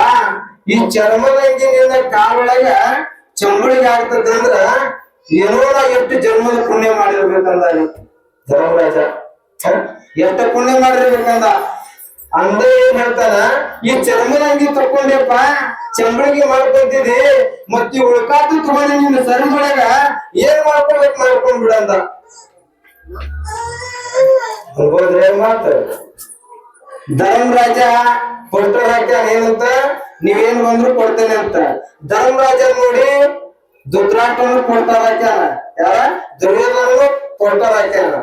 ಈ ಚರ್ಮದಂಗಿ ನಿನ್ನ ಕಾಲೊಳಗ ಚಂಬಳಿಗೆ ಆಗ್ತದಂದ್ರ ಏನೋ ನಾ ಎಷ್ಟು ಜನ್ಮದ ಪುಣ್ಯ ಮಾಡಿರ್ಬೇಕಂದ ಧರ್ಮರಾಜ. ಎಷ್ಟು ಪುಣ್ಯ ಮಾಡಿರ್ಬೇಕಂದ. ಅಂದ ಏನ್ ಹೇಳ್ತಾನ, ಈ ಚರ್ಮದಂಗಿ ತಕೊಂಡೆಪ್ಪ, ಚಂಬಳಿಗೆ ಮಾಡ್ಕೊಂತಿದಿ, ಮತ್ ಈ ಉಳ್ಕಾತು ತಗೊಂಡಿ ನಿನ್ನ ಸರಿದೊಳಗ ಏನ್ ಮಾಡ್ಕೊಬೇಕು ಮಾಡ್ಕೊಂಡ್ ಬಿಡಂದ. ಹೋದ್ರೆ ಮಾತ ಧರ್ಮರಾಜ ಪೋಸ್ಟರ್ ಹಾಕ್ಯಾನ ಏನಂತ, ನೀವೇನ್ ಬಂದ್ರು ಕೊಡ್ತೇನೆ ಅಂತ. ಧರ್ಮರಾಜ ನೋಡಿ ಧೃತರಾಷ್ಟ್ರನು ಪೋಸ್ಟರ್ ಹಾಕ್ಯಾನ, ಯಾರ ದುರ್ಯೋಧನನು ಪೋಸ್ಟರ್ ಹಾಕ್ಯಾನ.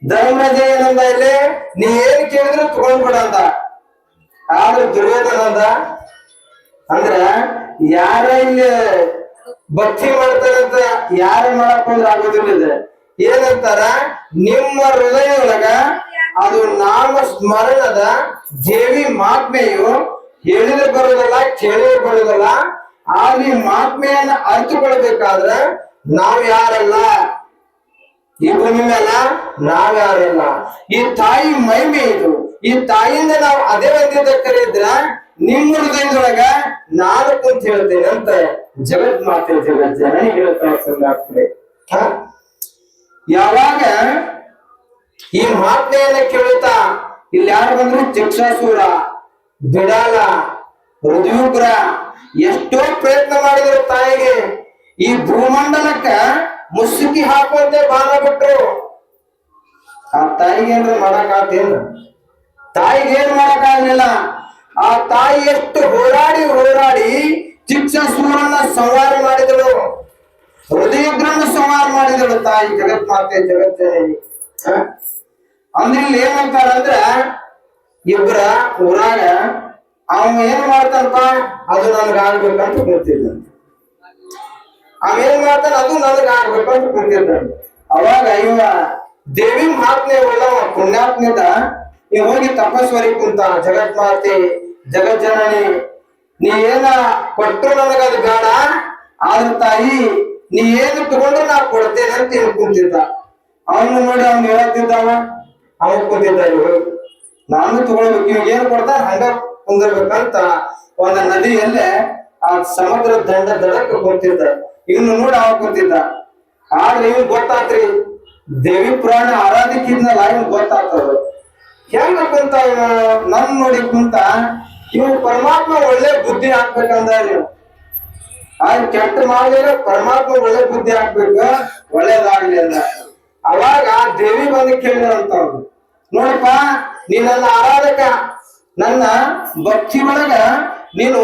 ಧರ್ಮರಾಜ ಏನಂದ, ಇಲ್ಲಿ ನೀ ಏನ್ ಕೇಳಿದ್ರು ತಗೊಂಡ್ಬಿಡ ಅಂದ. ಆದ್ರೆ ದುರ್ಯೋಧನ ಅಂದ, ಅಂದ್ರ ಯಾರ ಇಲ್ಲಿ ಭಕ್ತಿ ಮಾಡ್ತಾರಂತ ಯಾರ ಮಾಡಕ್ ಹೋದ್ರೆ ಆಗೋದಿಲ್ಲ. ಏನಂತಾರ, ನಿಮ್ಮ ಹೃದಯದೊಳಗ ಅದು ನಾಮ ಸ್ಮರಣದ ದೇವಿ ಮಾತ್ಮೆಯು ಹೇಳಿದ್ರೆ ಬರೋದಲ್ಲ, ಕೇಳಿದ್ರೆ ಬರೋದಲ್ಲ. ಆದ್ರೆ ಈ ಮಾತ್ಮೆಯನ್ನ ಅರ್ಥಕೊಳ್ಬೇಕಾದ್ರ ನಾವ್ ಯಾರಲ್ಲ, ಈ ಭೂಮಿ ಮೇಲೆ ನಾವ್ ಯಾರಲ್ಲ. ಈ ತಾಯಿ ಮಹಿಮೆ ಇದು. ಈ ತಾಯಿಯಿಂದ ನಾವು ಅದೇ ಒಂದಿದ್ದ ಕರೆಯಿದ್ರ ನಿಮ್ಮ ಹೃದಯದೊಳಗ ನಾನು ಕುಂತ ಹೇಳ್ತೇನೆ ಅಂತ ಜಗತ್ ಮಾತೆ ಜಗತ್ ಜನನಿ ಹೇಳ್ತಾರೆ. ಯಾವಾಗ ಈ ಮಾತ್ಮೆಯನ್ನ ಕೇಳುತ್ತಾ ಇಲ್ಲಿ ಯಾರು ಬಂದ್ರು, ಚಕ್ಷಾಸೂರ, ಬಿಡಾಲ, ಋದ್ಯುಗ್ರ ಎಷ್ಟೋ ಪ್ರಯತ್ನ ಮಾಡಿದ್ರು ತಾಯಿಗೆ ಈ ಭೂಮಂಡಲಕ್ಕ ಮುಸುಕಿ ಹಾಕುವಂತೆ ಬಾಣ ಬಿಟ್ರು. ಆ ತಾಯಿಗೆ ಏನ್ರ ಮಾಡಕ್ ಆಗ್ತೇನು? ತಾಯಿಗೆ ಏನ್ ಮಾಡಕ್ ಆಗ್ಲಿಲ್ಲ. ಆ ತಾಯಿ ಎಷ್ಟು ಹೋರಾಡಿ ಚಿಕ್ಷಾಸುರನ್ನ ಸಂಹಾರ ಮಾಡಿದಳು, ಹೃದಯಗ್ರನ್ನು ಸಂಹಾರ ಮಾಡಿದಳು ತಾಯಿ ಜಗತ್ಮಾತೆ ಜಗಜ್ಜನನಿ. ಅಂದ್ರೆ ಇಲ್ಲಿ ಏನಂತಾರಂದ್ರ, ಇಬ್ಬರ ಊರಾಗ ಅವ ಏನ್ ಮಾಡ್ತಾನಪ್ಪ ಅದು ನನ್ಗ ಆಗ್ಬೇಕಂತ ಗೊತ್ತಿದ್ದ, ಅವ ಏನ್ ಮಾಡ್ತಾನ ಅದು ನನಗ ಆಗ್ಬೇಕಂತ ಗೊತ್ತಿದ್ದ. ಅವಾಗ ಇವ ದೇವಿ ಮಹಾತ್ಮೆ ಒಳ್ಳವ ಪುಣ್ಯಾತ್ಮದ ಇವ್ ಹೋಗಿ ತಪಸ್ವರಿ ಕುಂತ, ಜಗತ್ಮಾತೆ ಜಗಜ್ಜನನಿ ನೀ ಏನ ಕೊಟ್ಟರು ನನಗದು ಬೇಡ, ಆದ್ರ ತಾಯಿ ನೀ ಏನು ತಗೊಂಡ್ರು ನಾ ಕೊಡ್ತೇನೆ ಅಂತ ಇವ್ ಕುಂತಿದ್ದ. ಅವನು ನೋಡಿ ಅವ್ನು ಹೇಳತ್ತಿದ್ದವ, ಅವನು ಕುಂತಿದ್ದ, ನಾನು ತಗೊಳ್ಬೇಕು, ಇವಾಗ ಏನ್ ಕೊಡ್ತಾರ ಹಂಗ ಕುಂದಿರ್ಬೇಕಂತ ಒಂದ ನದಿಯಲ್ಲೇ ಆ ಸಮುದ್ರ ದಡಕ್ಕೆ ಕುಂತಿದ್ದ. ಇವನು ನೋಡಿ ಅವ ಕುಂತಿದ್ದ. ಆದ್ರೆ ಇವ್ ಗೊತ್ತಾತ್ರಿ, ದೇವಿ ಪುರಾಣ ಆರಾಧಿಕಿದ್ನಲ್ಲ ಇವ್ ಗೊತ್ತಾಗ್ತದ. ಹೆಂಗ ಕುಂತ ಇವ ನನ್ ನೋಡಿ ಕುಂತ, ಇವ್ ಪರಮಾತ್ಮ ಒಳ್ಳೆ ಬುದ್ಧಿ ಹಾಕ್ಬೇಕಂದ ನೀವು, ಆದ್ರೆ ಕೆಟ್ಟ ಮಾಡಿದ್ರೆ ಪರಮಾತ್ಮ ಒಳ್ಳೆ ಬುದ್ಧಿ ಹಾಕ್ಬೇಕು, ಒಳ್ಳೇದಾಗ್ಲಿ ಅಂದ. ಅವಾಗ ದೇವಿ ಬಂದು ಕೇಳಿದ್ರಂತ, ನೋಡಪ್ಪ ನೀ ನನ್ನ ಆರಾಧಕ, ನನ್ನ ಭಕ್ತಿ ಒಳಗ ನೀನು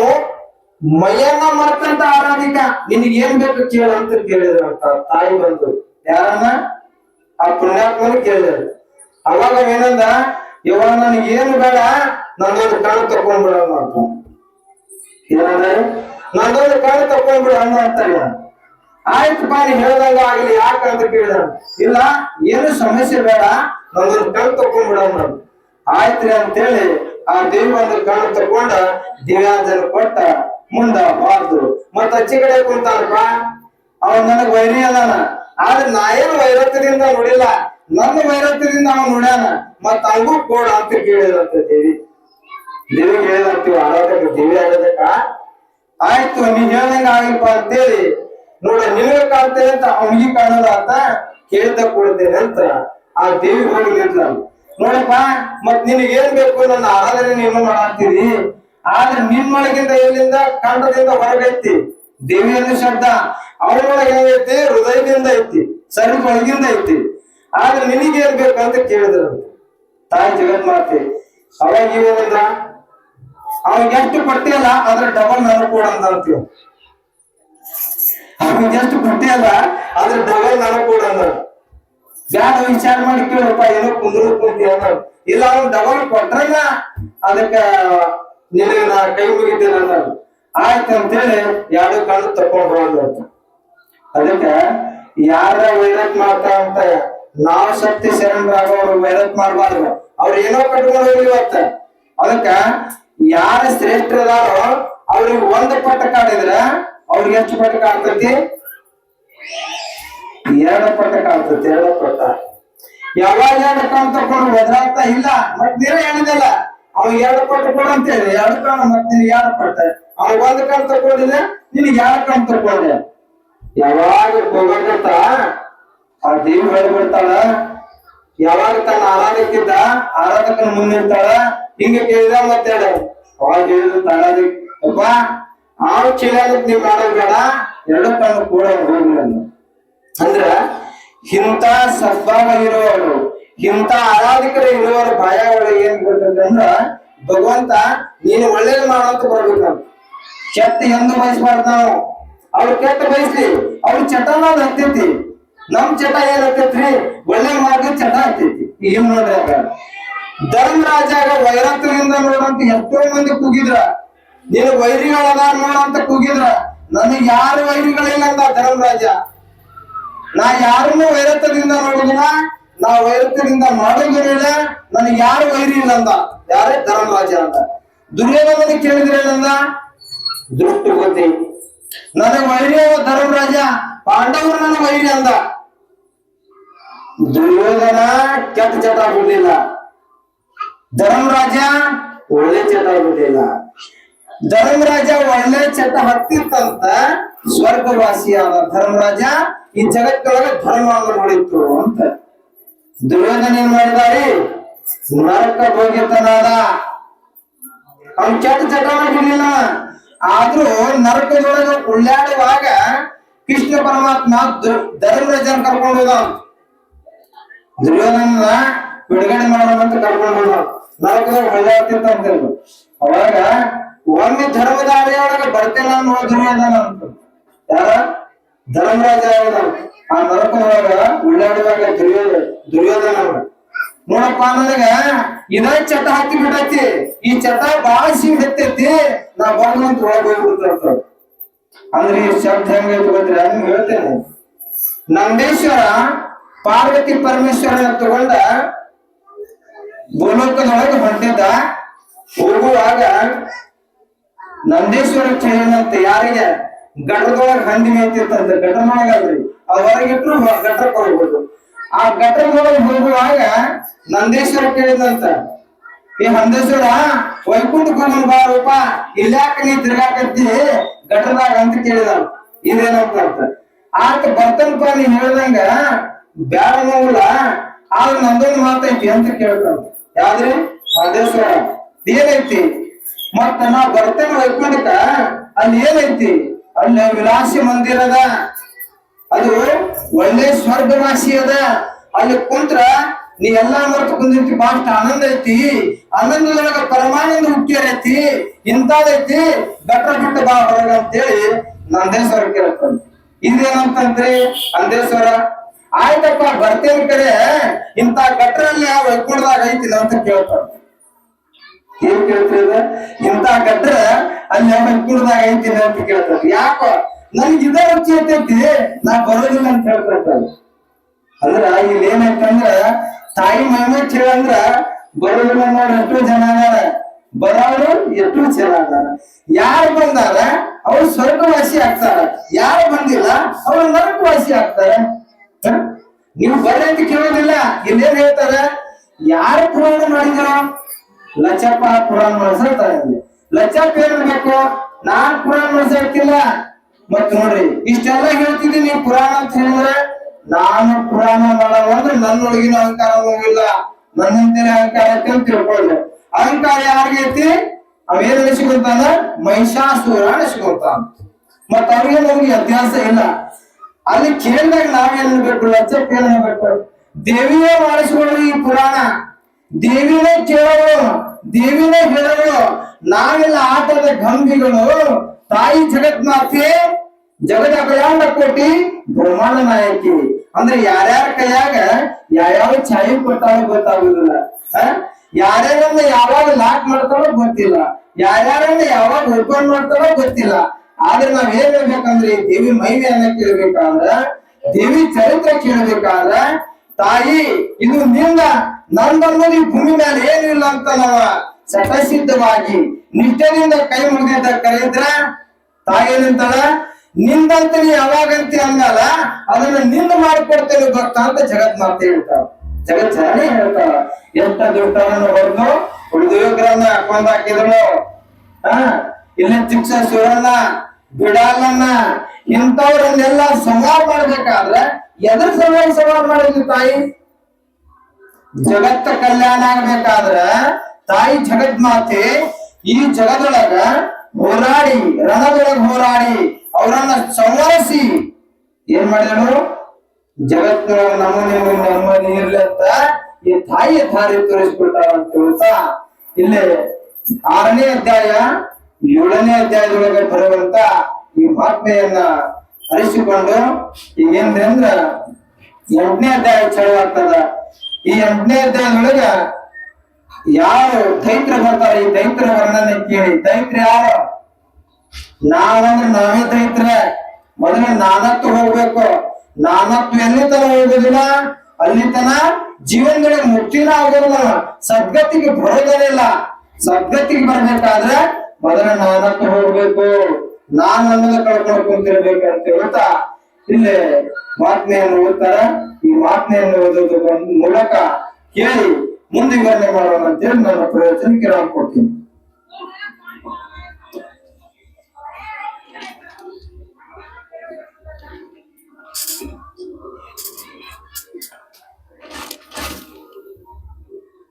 ಮೈಯನ್ನ ಮರ್ತಂತ ಆರಾಧಿಕ, ನಿನಗೆ ಏನ್ ಬೇಕು ಕೇಳ ಅಂತ ಕೇಳಿದ್ರಂತ ತಾಯಿ ಬಂದು. ಯಾರನ್ನ? ಆ ಪುಣ್ಯಾತ್ಮನ ಕೇಳಿದ್ರು. ಅವಾಗ ಏನಂದ, ಇವಾಗ ನನಗೆ ಏನು ಬೇಡ, ನಂದೊಂದು ಕಣ್ಣು ತಕೊಂಡ್ಬಿಡ ಅಂತ. ಏನಂದ? ನಂದೊಂದು ಕಣ್ಣು ತಕೊಂಡ್ಬಿಡ ಅನ್ನ ಅಂತಾನೆ. ಆಯ್ತು ಬಾ ನೀ ಹೇಳ್ದಂಗ ಆಗ್ಲಿ, ಯಾಕಂತ ಕೇಳಿದ. ಇಲ್ಲ ಏನು ಸಮಸ್ಯೆ ಬೇಡ, ನಂದೊಂದು ಕಣ್ಣು ತಕೊಂಡ್ಬಿಡ ಅನ್ನೋದು. ಆಯ್ತ್ರಿ ಅಂತೇಳಿ ಆ ದೇವಿ ಒಂದು ಕಣ್ಣು ತಕೊಂಡ ದಿವ್ಯಾಂಜನ ಕೊಟ್ಟ ಮುಂದ ಬಾರ್ದು. ಮತ್ತ ಅಚ್ಚಿ ಕಡೆ ಕುಂತಾನಪ್ಪ, ಅವನ್ ನನಗ್ ವೈರಿ ಅದಾನ, ಆದ್ರೆ ನಾ ಏನು ವೈರತ್ಯದಿಂದ ನೋಡಿಲ್ಲ, ನನ್ನ ವೈರತ್ಯದಿಂದ ಅವನ್ ನೋಡ್ಯಾನ, ಮತ್ತ ಹಂಗೂ ಕೊಡ ಅಂತ ಕೇಳಿದಂತ ದೇವಿ. ದೇವಿಗೆ ಹೇಳಿದಂತೀವಿ ಆರಾಧಕ, ದೇವಿ ಆರಾಧಕ. ಆಯ್ತು ನೀ ಹೇಳ್ದಂಗ ಆಗಿಲ್ಪ ಅಂತೇಳಿ, ನೋಡ ನಿನಗೆ ಕಾಣ್ತೇನೆ ಅಂತ ಅವನಿಗೆ ಕಾಣಲ್ಲ ಅಂತ ಕೇಳ್ದ ಕೊಡ್ತೇನೆ ಅಂತ ಆ ದೇವಿ ಹೋಗಿ ನಿಂತ. ನೋಡಪ್ಪ ಮತ್ ನಿನಗೆ ಏನ್ ಬೇಕು, ನನ್ನ ಆರಾಧನೆ ನೀನು ಮಾಡಾಕ್ತೀರಿ, ಆದ್ರೆ ನಿನ್ನೊಳಗಿಂದ ಎಲ್ಲಿಂದ ಕಂಠದಿಂದ ಹೊರಗೈತಿ ದೇವಿಯನ್ನು ಶಬ್ದ, ಅವನೊಳಗೆ ಏನೈತಿ ಹೃದಯದಿಂದ ಐತಿ, ಶರೀರ ಒಳಗಿಂದ ಐತಿ. ಆದ್ರೆ ನಿನಗೇನ್ ಬೇಕಂತ ಕೇಳಿದ್ರು ತಾಯಿ ಜಗನ್ಮಾತೆ. ಅವಾಗ ಇವೇನಿಂದ ಅವನಿಗೆ ಎಷ್ಟು ಕೊಟ್ಟಿಯಲ್ಲ ಅದ್ರ ಡಬಲ್ ನನಗೆ ಕೊಡ ಅಂತೀವಿ. ಅವನಿಗೆ ಎಷ್ಟು ಕೊಟ್ಟಿಯಲ್ಲ ಅದ್ರ ಡಬಲ್ ನನಗೆ ಕೊಡ ಅಂದ. ಯಾರು ವಿಚಾರ ಮಾಡಿ ಕೇಳಪ್ಪ, ಏನೋ ಕುಂದ್ರು ಕುಂತಿ ಅನ್ನ. ಇಲ್ಲ ಅವ್ನು ಡಬಲ್ ಕೊಟ್ರನ ಅದಕ್ಕ ನಿನಗೆ ನಾ ಕೈ ಮುಗಿತೇನೆ ಅನ್ನ. ಆಯ್ತು ಅಂತೇಳಿ ಎರಡು ಕಣ್ಣು ತಕೊಂಡ್ ಹೋದಂತ. ಅದಕ್ಕೆ ಯಾರ ವೈರತ್ ಮಾಡ್ತಾ ಅಂತ ನಾವು ಶಕ್ತಿ ಶರಣರಾಗೋರು ವೈರತ್ ಮಾಡ್ಬಾರ್ದು. ಅವ್ರು ಏನೋ ಕಟ್ಕೊಂಡು ಹೋಗಿವತ್ತ. ಅದಕ್ಕ ಯಾರ ಶ್ರೇಷ್ಠರದಾರೋ ಅವ್ರಿಗೆ ಒಂದು ಪಟ್ಟ ಕಾಡಿದ್ರ ಅವ್ರಿಗೆ ಎಷ್ಟು ಪಟ್ಟ ಕಾಡ್ತೈತಿ? 2 ಪಟ್ಟ ಕಾಡ್ತೈತಿ. 2 ಪಟ್ಟ. ಯಾವಾಗ 2 ಕಣ್ಣು ತಕೊಂಡು ಒದರಾಗ್ತಾ ಇಲ್ಲ, ಮತ್ ನೀವೇ ಹೇಳಿದಲ್ಲ ಅವ್ನು 2 ಪಟ್ಟ ಕೊಡ ಅಂತ ಹೇಳಿ 2 ಕಣ್ಣು, ಮತ್ತೆ ನಿನ್ 2 ಪಟ್ಟ. ಅವ್ನು 1 ಕಣ್ಣು ತಕೊಂಡಿಲ್ಲ, ನಿನಗೆ 2 ಕಣ್ಣು ತಕೊಂಡೆ. ಯಾವಾಗ ಹೋಗತ್ತ ಆ ದೇವಿ ಹೇಳ್ಬಿಡ್ತಾಳ, ಯಾವಾಗ ತನ್ನ ಆರಾಧಕ್ಕಿದ್ದ ಆರಾಧಕನ ಮುಂದಿರ್ತಾಳ. ಹಿಂಗ ಕೇಳಿದ ಮತ್ತೆ ಅವಾಗ ಹೇಳಿದ ಆರಾಧಕ ಆರು ಚೀಲಕ್ಕೆ ನೀವ್ ಮಾಡೋದ್ ಬೇಡ, 2 ಕಣ್ಣು ಕೂಡ ಹೋಗ್ಲಿ ಅಂದ್ರ ಇಂಥ ಸದ್ಭಾವ ಇರುವವರು, ಇಂಥ ಆರಾಧಕರು ಇರುವವರು ಭಯ ಒಳಗೆ ಏನ್ ಬರ್ತದೆ ಅಂದ್ರ, ಭಗವಂತ ನೀನು ಒಳ್ಳೇದು ಮಾಡೋಂತ ಬರ್ಬೇಕಂತ. ಕೆಟ್ಟ ಎಂದು ಬಯಸ್ಬಾರ್ದು ನಾವು. ಅವ್ರು ಕೆಟ್ಟ ಬಯಸ್ಲಿ, ಅವ್ರ ಚಟ ನಾವ್ ಹತ್ತೈತಿ. ನಮ್ ಚಟ ಏನ್ ಹತ್ತೈತ್ರಿ? ಒಳ್ಳೆ ಮಾರ್ಗ ಚಟ ಹತ್ತೈತಿ. ಈಗ ನೋಡ್ರಿ, ಧರ್ಮರಾಜಾಗ ವೈರತ್ವದಿಂದ ನೋಡಂತ ಎಷ್ಟೋ ಮಂದಿ ಕೂಗಿದ್ರ, ನೀನು ವೈರಿಗಳದ ನೋಡಂತ ಕೂಗಿದ್ರ. ನನಗೆ ಯಾರು ವೈರಿಗಳಿಲ್ಲ ಅಂದ ಧರ್ಮರಾಜ. ನಾ ಯಾರನ್ನು ವೈರತ್ವದಿಂದ ನೋಡುದಿಲ್ಲ, ನಾ ವೈರತ್ವದಿಂದ ಮಾಡೋದಿಲ್ಲ, ನನಗೆ ಯಾರು ವೈರಿ ಇಲ್ಲ ಅಂದ. ಯಾರೇ? ಧರ್ಮರಾಜ ಅಂತ. ದುರ್ಯೋಧನ ಕೇಳಿದ್ರೆ ಏನಂದ? ದೃಷ್ಟಿ ಬುದ್ಧಿ, ನನಗೆ ವೈರಿ ಧರ್ಮರಾಜ, ಪಾಂಡವರು ನನಗೆ ವೈರಿ ಅಂದ. ದುರ್ಯೋಧನ ಕೆಟ್ಟ ಚಟ ಬಿಡ್ಲಿಲ್ಲ, ಧರ್ಮರಾಜ ಒಳ್ಳೆ ಚಟ ಬಿಡ್ಲಿಲ್ಲ. ಧರ್ಮರಾಜ ಒಳ್ಳೆ ಚಟ ಹತ್ತಿತ್ತಂತ ಸ್ವರ್ಗವಾಸಿಯಾದ ಧರ್ಮರಾಜ ಈ ಜಗತ್ತೊಳಗೆ ಧರ್ಮ ಹೊಡಿತು ಅಂತ. ದುರ್ಯೋಧನ ಏನ್ ಮಾಡಿದಾರಿ? ನರಕ ಭೋಗಿತನಾದ. ಅವ್ನ ಕೆಟ್ಟ ಚಟ ಬಿಡ್ಲಿಲ್ಲ, ಆದ್ರೂ ನರಕದೊಳಗೆ ಉಳ್ಳಾಡುವಾಗ ಕೃಷ್ಣ ಪರಮಾತ್ಮ ಧರ್ಮರಾಜನ ಕರ್ಕೊಂಡು ಹೋದ. ದುರ್ಯೋಧನ ಬಿಡುಗಡೆ ಮಾಡೋಣಂತ ಕರ್ಕೊಂಡು ಹೋದ. ನರಕದಾಗ ಹೊಳ್ಳಾಡ್ತಿರ್ತ ಅಂತ ಅವಾಗ ಒಮ್ಮೆ ಧರ್ಮದಾರಿಯೊಳಗೆ ಬರ್ತೇನೆ ಅನ್ನೋ ದುರ್ಯೋಧನ ಅಂತ ಯಾರ ಧರ್ಮರಾಜ ಆ ನರಕದೊಳಗ ಉಳ್ಳಾಡುವಾಗ ದುರ್ಯೋಧನ ನೋಡಪ್ಪ ನನಗ ಇದ ಚಟ ಹಾಕಿ ಬಿಡತಿ, ಈ ಚಟ ಬಾಳ ಸಿಡತೈತಿ, ನಾ ಬಂದಂತ ಒಳಗೆ ಹೋಗ್ಬಿಡ್ತಾರ. ಅಂದ್ರೆ ಈ ಶಬ್ದ ಹೆಂಗ ತಗೋತೀರ ಹಂಗ ಹೇಳ್ತೇನೆ. ನಂದೇಶ್ವರ ಪಾರ್ವತಿ ಪರಮೇಶ್ವರನ ತಗೊಂಡ ಗೋಲೋಕದೊಳಗೆ ಹೊಂಟಿದ್ದ. ಹೋಗುವಾಗ ನಂದೇಶ್ವರ ಕೇಳಿನಂತೆ ಯಾರಿಗೆ ಗಟರದೊಳಗೆ ಹಂದಿ ಮೇಯ್ತಿರ್ತಂತೆ. ಗಟರದೊಳಗಲ್ರಿ ಅದ್ ಹೊರಗಿಟ್ರು ಗಟರಕ್ಕೆ ಹೋಗ್ಬೋದು. ಆ ಗಟರದೊಳಗೆ ಹೋಗುವಾಗ ನಂದೇಶ್ವರ ಕೇಳಿದಂತ, ಈ ನಂದೇಶ್ವರ ವೈಕುಂಠಕ್ಕೆ ಹೋಗೋಣ ಬಾ ರೂಪ, ಇಲ್ಯಾಕ ನೀ ತಿರ್ಗಾಕತ್ತಿ ಗಟರದಾಗ ಅಂತ ಕೇಳಿದ. ಇದೇನಂತ ಆತ ಬರ್ತನಪ್ಪ ನೀ ಹೇಳ್ದಂಗ ಬ್ಯಾಡ ನೋವಲ್ಲ, ಆದ್ರೆ ನಂದೊಂದು ಮಾತೈತಿ ಅಂತ ಕೇಳ್ತಾನ. ಯಾವ್ದ್ರಿ ನಂದೇಶ್ವರ ಏನೈತಿ? ಮತ್ತ ನಾ ಬರ್ತೇನೆ ವೈಕುಂಠಕ್ಕ, ಅಲ್ಲಿ ಏನೈತಿ? ಅಲ್ಲಿ ವಿಲಾಸಿ ಮಂದಿರದ, ಅದು ಒಳ್ಳೆ ಸ್ವರ್ಗವಾಸಿ ಅದ. ಅಲ್ಲಿ ಕುಂತ್ರ ನೀ ಎಲ್ಲಾ ಮರ್ತು ಕುಂದಿರ್ತಿ, ಬಾಷ್ಟ ಆನಂದ ಐತಿ, ಆನಂದದೊಳಗ ಪರಮಾನಂದ ಹುಟ್ಟಿಯರೈತಿ, ಇಂಥದೈತಿ, ಗಟ್ರ ಬಿಟ್ಟು ಬಾ ಹೊರಗ ಅಂತೇಳಿ ನಂದೇಶ್ವರ ಕೇಳ್ತಾನೆ. ಇದೇನಂತಂದ್ರಿ ನಂದೇಶ್ವರ, ಆಯ್ತಪ್ಪ ಬರ್ತೇನೆ ಕಡೆ, ಇಂತ ಗಟ್ರಲ್ಲಿ ವೈಕುಂಠದಾಗ ಐತಿಲ್ಲ ಅಂತ ಕೇಳ್ತಾನೆ. ಏನ್ ಕೇಳ್ತಿದ? ಇಂತ ಗಟ್ರ ಅಲ್ಲಿ ವೈಕುಂಠದಾಗ ಐತಿಲ್ಲ ಅಂತ ಕೇಳ್ತಾರೆ. ಯಾಕ ನನ್ಗೆ ಇದ ರುಚಿ ಐತೈತಿ, ನಾ ಬರೋದಿಲ್ಲ ಅಂತ ಹೇಳ್ತಾರೆ. ಅಂದ್ರ ಇಲ್ಲಿ ಏನೈತಂದ್ರ ತಾಯಿ ಮಹಿಮೆ ಕೇಳಂದ್ರ ಬರೋದಿಲ್ಲ ನೋಡಿ ಎಷ್ಟು ಜನ ಅದಾರ, ಬರೋರು ಎಷ್ಟು ಜನ ಅದಾರ. ಯಾರು ಬಂದಾರ ಅವ್ರು ಸ್ವರ್ಗವಾಸಿ ಆಗ್ತಾರ, ಯಾರು ಬಂದಿಲ್ಲ ಅವ್ರು ನರಕವಾಸಿ ಆಗ್ತಾರ. ನೀವು ಬರ್ರಿ ಅಂತ ಕೇಳೋದಿಲ್ಲ. ಇಲ್ಲೇನ್ ಹೇಳ್ತಾರ? ಯಾರು ಪುರಾಣ ಮಾಡಿದ್ರ? ಲಚಪ್ಪ ಪುರಾಣ ಮಾಡಿಸ್ತಾರೆ. ಲಚಪ್ಪ ಏನ್ ಬೇಕು? ನಾನ್ ಪುರಾಣ ಮಾಡಿಸಿರ್ತಿಲ್ಲ. ಮತ್ ನೋಡ್ರಿ ಇಷ್ಟೆಲ್ಲ ಹೇಳ್ತಿದ್ದೀನಿ ನೀವು ಪುರಾಣ ಅಂತ ಹೇಳಿದ್ರೆ, ನಾನು ಪುರಾಣ ಮಾಡೋದಂದ್ರೆ ನನ್ನೊಳಗಿನ ಅಹಂಕಾರ ಹೋಗಿಲ್ಲ, ನನ್ನಂತೇನೆ ಅಹಂಕಾರ ಐತಿ ಅಂತ ತಿಳ್ಕೊಳ್ಳಿ. ಅಹಂಕಾರ ಯಾರಿಗೆ ಐತಿ? ಅವೇನ್ ಅನಿಸ್ಕೊಂತಾನ? ಮಹಿಷಾಸುರ ಅನಿಸ್ಕೊಂತಾನ. ಮತ್ತ ಅವ್ರಿಗೆ ನಮ್ಗೆ ಅಭ್ಯಾಸ ಇಲ್ಲ. ಅಲ್ಲಿ ಕೇಳಿದಾಗ ನಾವೇನ್ ಬೇಕು? ಲಚ್ಚಪ್ಪ ಏನ್ ಬೇಕು? ದೇವಿಯೇ ಮಾಡಿಸ್ಕೊಳ್ಳಿ ಈ ಪುರಾಣ, ದೇವಿನೇ ಕೇಳೋರು, ದೇವಿನೇ ಹೇಳೋರು. ನಾವೆಲ್ಲ ಆಟದ ಗಂಭಿಗಳು. ತಾಯಿ ಜಗತ್ಮಾತೆ, ಜಗದ ಅಭಯಾಂಡ ಕೋಟಿ ಬ್ರಹ್ಮಾಂಡ ನಾಯಕಿ. ಅಂದ್ರೆ ಯಾರ್ಯಾರ ಕೈಯಾಗ ಯಾವ್ಯಾವ ಛಾಯೆ ಕೊಟ್ಟಾರೋ ಗೊತ್ತಾಗುದಿಲ್ಲ, ಯಾರ್ಯಾರನ್ನ ಯಾವಾಗ ಲಾಕ್ ಮಾಡ್ತಾರೋ ಗೊತ್ತಿಲ್ಲ, ಯಾರ್ಯಾರನ್ನ ಯಾವಾಗ ಓಪನ್ ಮಾಡ್ತಾರೋ ಗೊತ್ತಿಲ್ಲ. ಆದ್ರೆ ನಾವ್ ಏನ್ ಹೇಳ್ಬೇಕಂದ್ರೆ ದೇವಿ ಮಹಿಮೆಯನ್ನ ಕೇಳ್ಬೇಕಾದ್ರ, ದೇವಿ ಚರಿತ್ರೆ ಕೇಳ್ಬೇಕಾದ್ರ, ತಾಯಿ ಇದು ನಿಂದ ನಂದನ್ನೋದು ಈ ಭೂಮಿ ಮೇಲೆ ಏನಿಲ್ಲ ಅಂತ ನಾವ ಸತಸಿದ್ಧವಾಗಿ ನಿಷ್ಠೆಯಿಂದ ಕೈ ಮುಗಿದ ಕರೆಯಿದ್ರ ತಾಯಿ ಏನಂತಾಳ? ನಿಂದಂತ ನೀ ಯಾವಾಗಂತ ಅಂದಲ್ಲ, ಅದನ್ನ ನಿಂದ ಮಾಡಿಕೊಡ್ತೇನೆ ಭಕ್ತ ಅಂತ ಜಗತ್ ಮಾತೆ ಹೇಳ್ತಾವ. ಜಗತ್ ಜನನೇ ಹೇಳ್ತಾವ. ಎಂತ ದುಷ್ಟರನ್ನು ಹೊಡೆದು ಉಳಿದೋಗ್ರನ್ನ ಕೊಂದ ಹಾಕಿದ್ರು. ಇಲ್ಲ ಚಿಕ್ಸೂರನ್ನ, ಬಿಡಾಲನ್ನ, ಇಂಥವ್ರನ್ನೆಲ್ಲ ಸಂಹಾರ ಮಾಡ್ಬೇಕಾದ್ರೆ ಎದ್ರ ಸಂಹಾರ ಮಾಡಿದ್ವಿ? ತಾಯಿ ಜಗತ್ತ ಕಲ್ಯಾಣ ಆಗ್ಬೇಕಾದ್ರ ತಾಯಿ ಜಗತ್ ಮಾತೆ ಈ ಜಗದೊಳಗ ಹೋರಾಡಿ, ರಣದೊಳಗೆ ಹೋರಾಡಿ ಅವರನ್ನ ಸಂವರಿಸಿ ಏನ್ ಮಾಡಿದಳು? ಜಗತ್ತಿನೊಳಗ ನೆಮ್ಮದಿ ಇರ್ಲಿ ಅಂತ ಈ ತಾಯಿಯ ದಾರಿ ತೋರಿಸ್ಬಿಟ್ಟಾರ ಅಂತ ಹೇಳ್ತಾ, ಇಲ್ಲಿ 6ನೇ ಅಧ್ಯಾಯ 7ನೇ ಅಧ್ಯಾಯದೊಳಗೆ ಬರುವಂತ ಈ ಮಹಾತ್ಮೆಯನ್ನ ಅರಿಸಿಕೊಂಡು ಈಗ ಏನ್ರಿ ಅಂದ್ರ 8ನೇ ಅಧ್ಯಾಯ ಚಾಲು ಆಗ್ತದ. ಈ 8ನೇ ಅಧ್ಯಾಯದೊಳಗ ಯಾರು ದೈತ್ರ ಬರ್ತಾರೆ, ಈ ದೈತ್ರ ವರ್ಣನೆ ಕೇಳಿ. ದೈತ್ರ ಯಾರು? ನಾವಂದ್ರೆ ನಾವೇ ದೈತ್ರ. ಮೊದಲ ನಾನತ್ವ ಹೋಗ್ಬೇಕು. ನಾನತ್ವ ಎಲ್ಲಿ ತನ ಹೋಗುದಿಲ್ಲ, ಅಲ್ಲಿ ತನ ಜೀವನದೊಳಗೆ ಮುಕ್ತಿನ ಆಗೋದಿಲ್ಲ, ಸದ್ಗತಿಗೆ ಬರೋದೇನಿಲ್ಲ. ಸದ್ಗತಿಗೆ ಬರ್ಬೇಕಾದ್ರೆ ಮೊದಲ ನಾನತ್ವ ಹೋಗ್ಬೇಕು, ನಾನು ಅನ್ನೋದ ಕಳ್ಕೊಂಡು ಕುಂತಿರ್ಬೇಕಂತ ಹೇಳ್ತಾ ಇಲ್ಲಿ ಮಾತ್ಮೆಯನ್ನು ಓದ್ತಾರ. ಈ ಮಾತ್ಮೆಯನ್ನು ಓದೋದ್ರ ಮೂಲಕ ಕೇಳಿ ಮುಂದೆ ವಿವರಣೆ ಮಾಡೋಣ ಅಂತೇಳಿ ನನ್ನ ಪ್ರಯೋಜನಕ್ಕೆ ನಾನು ಕೊಡ್ತೀನಿ.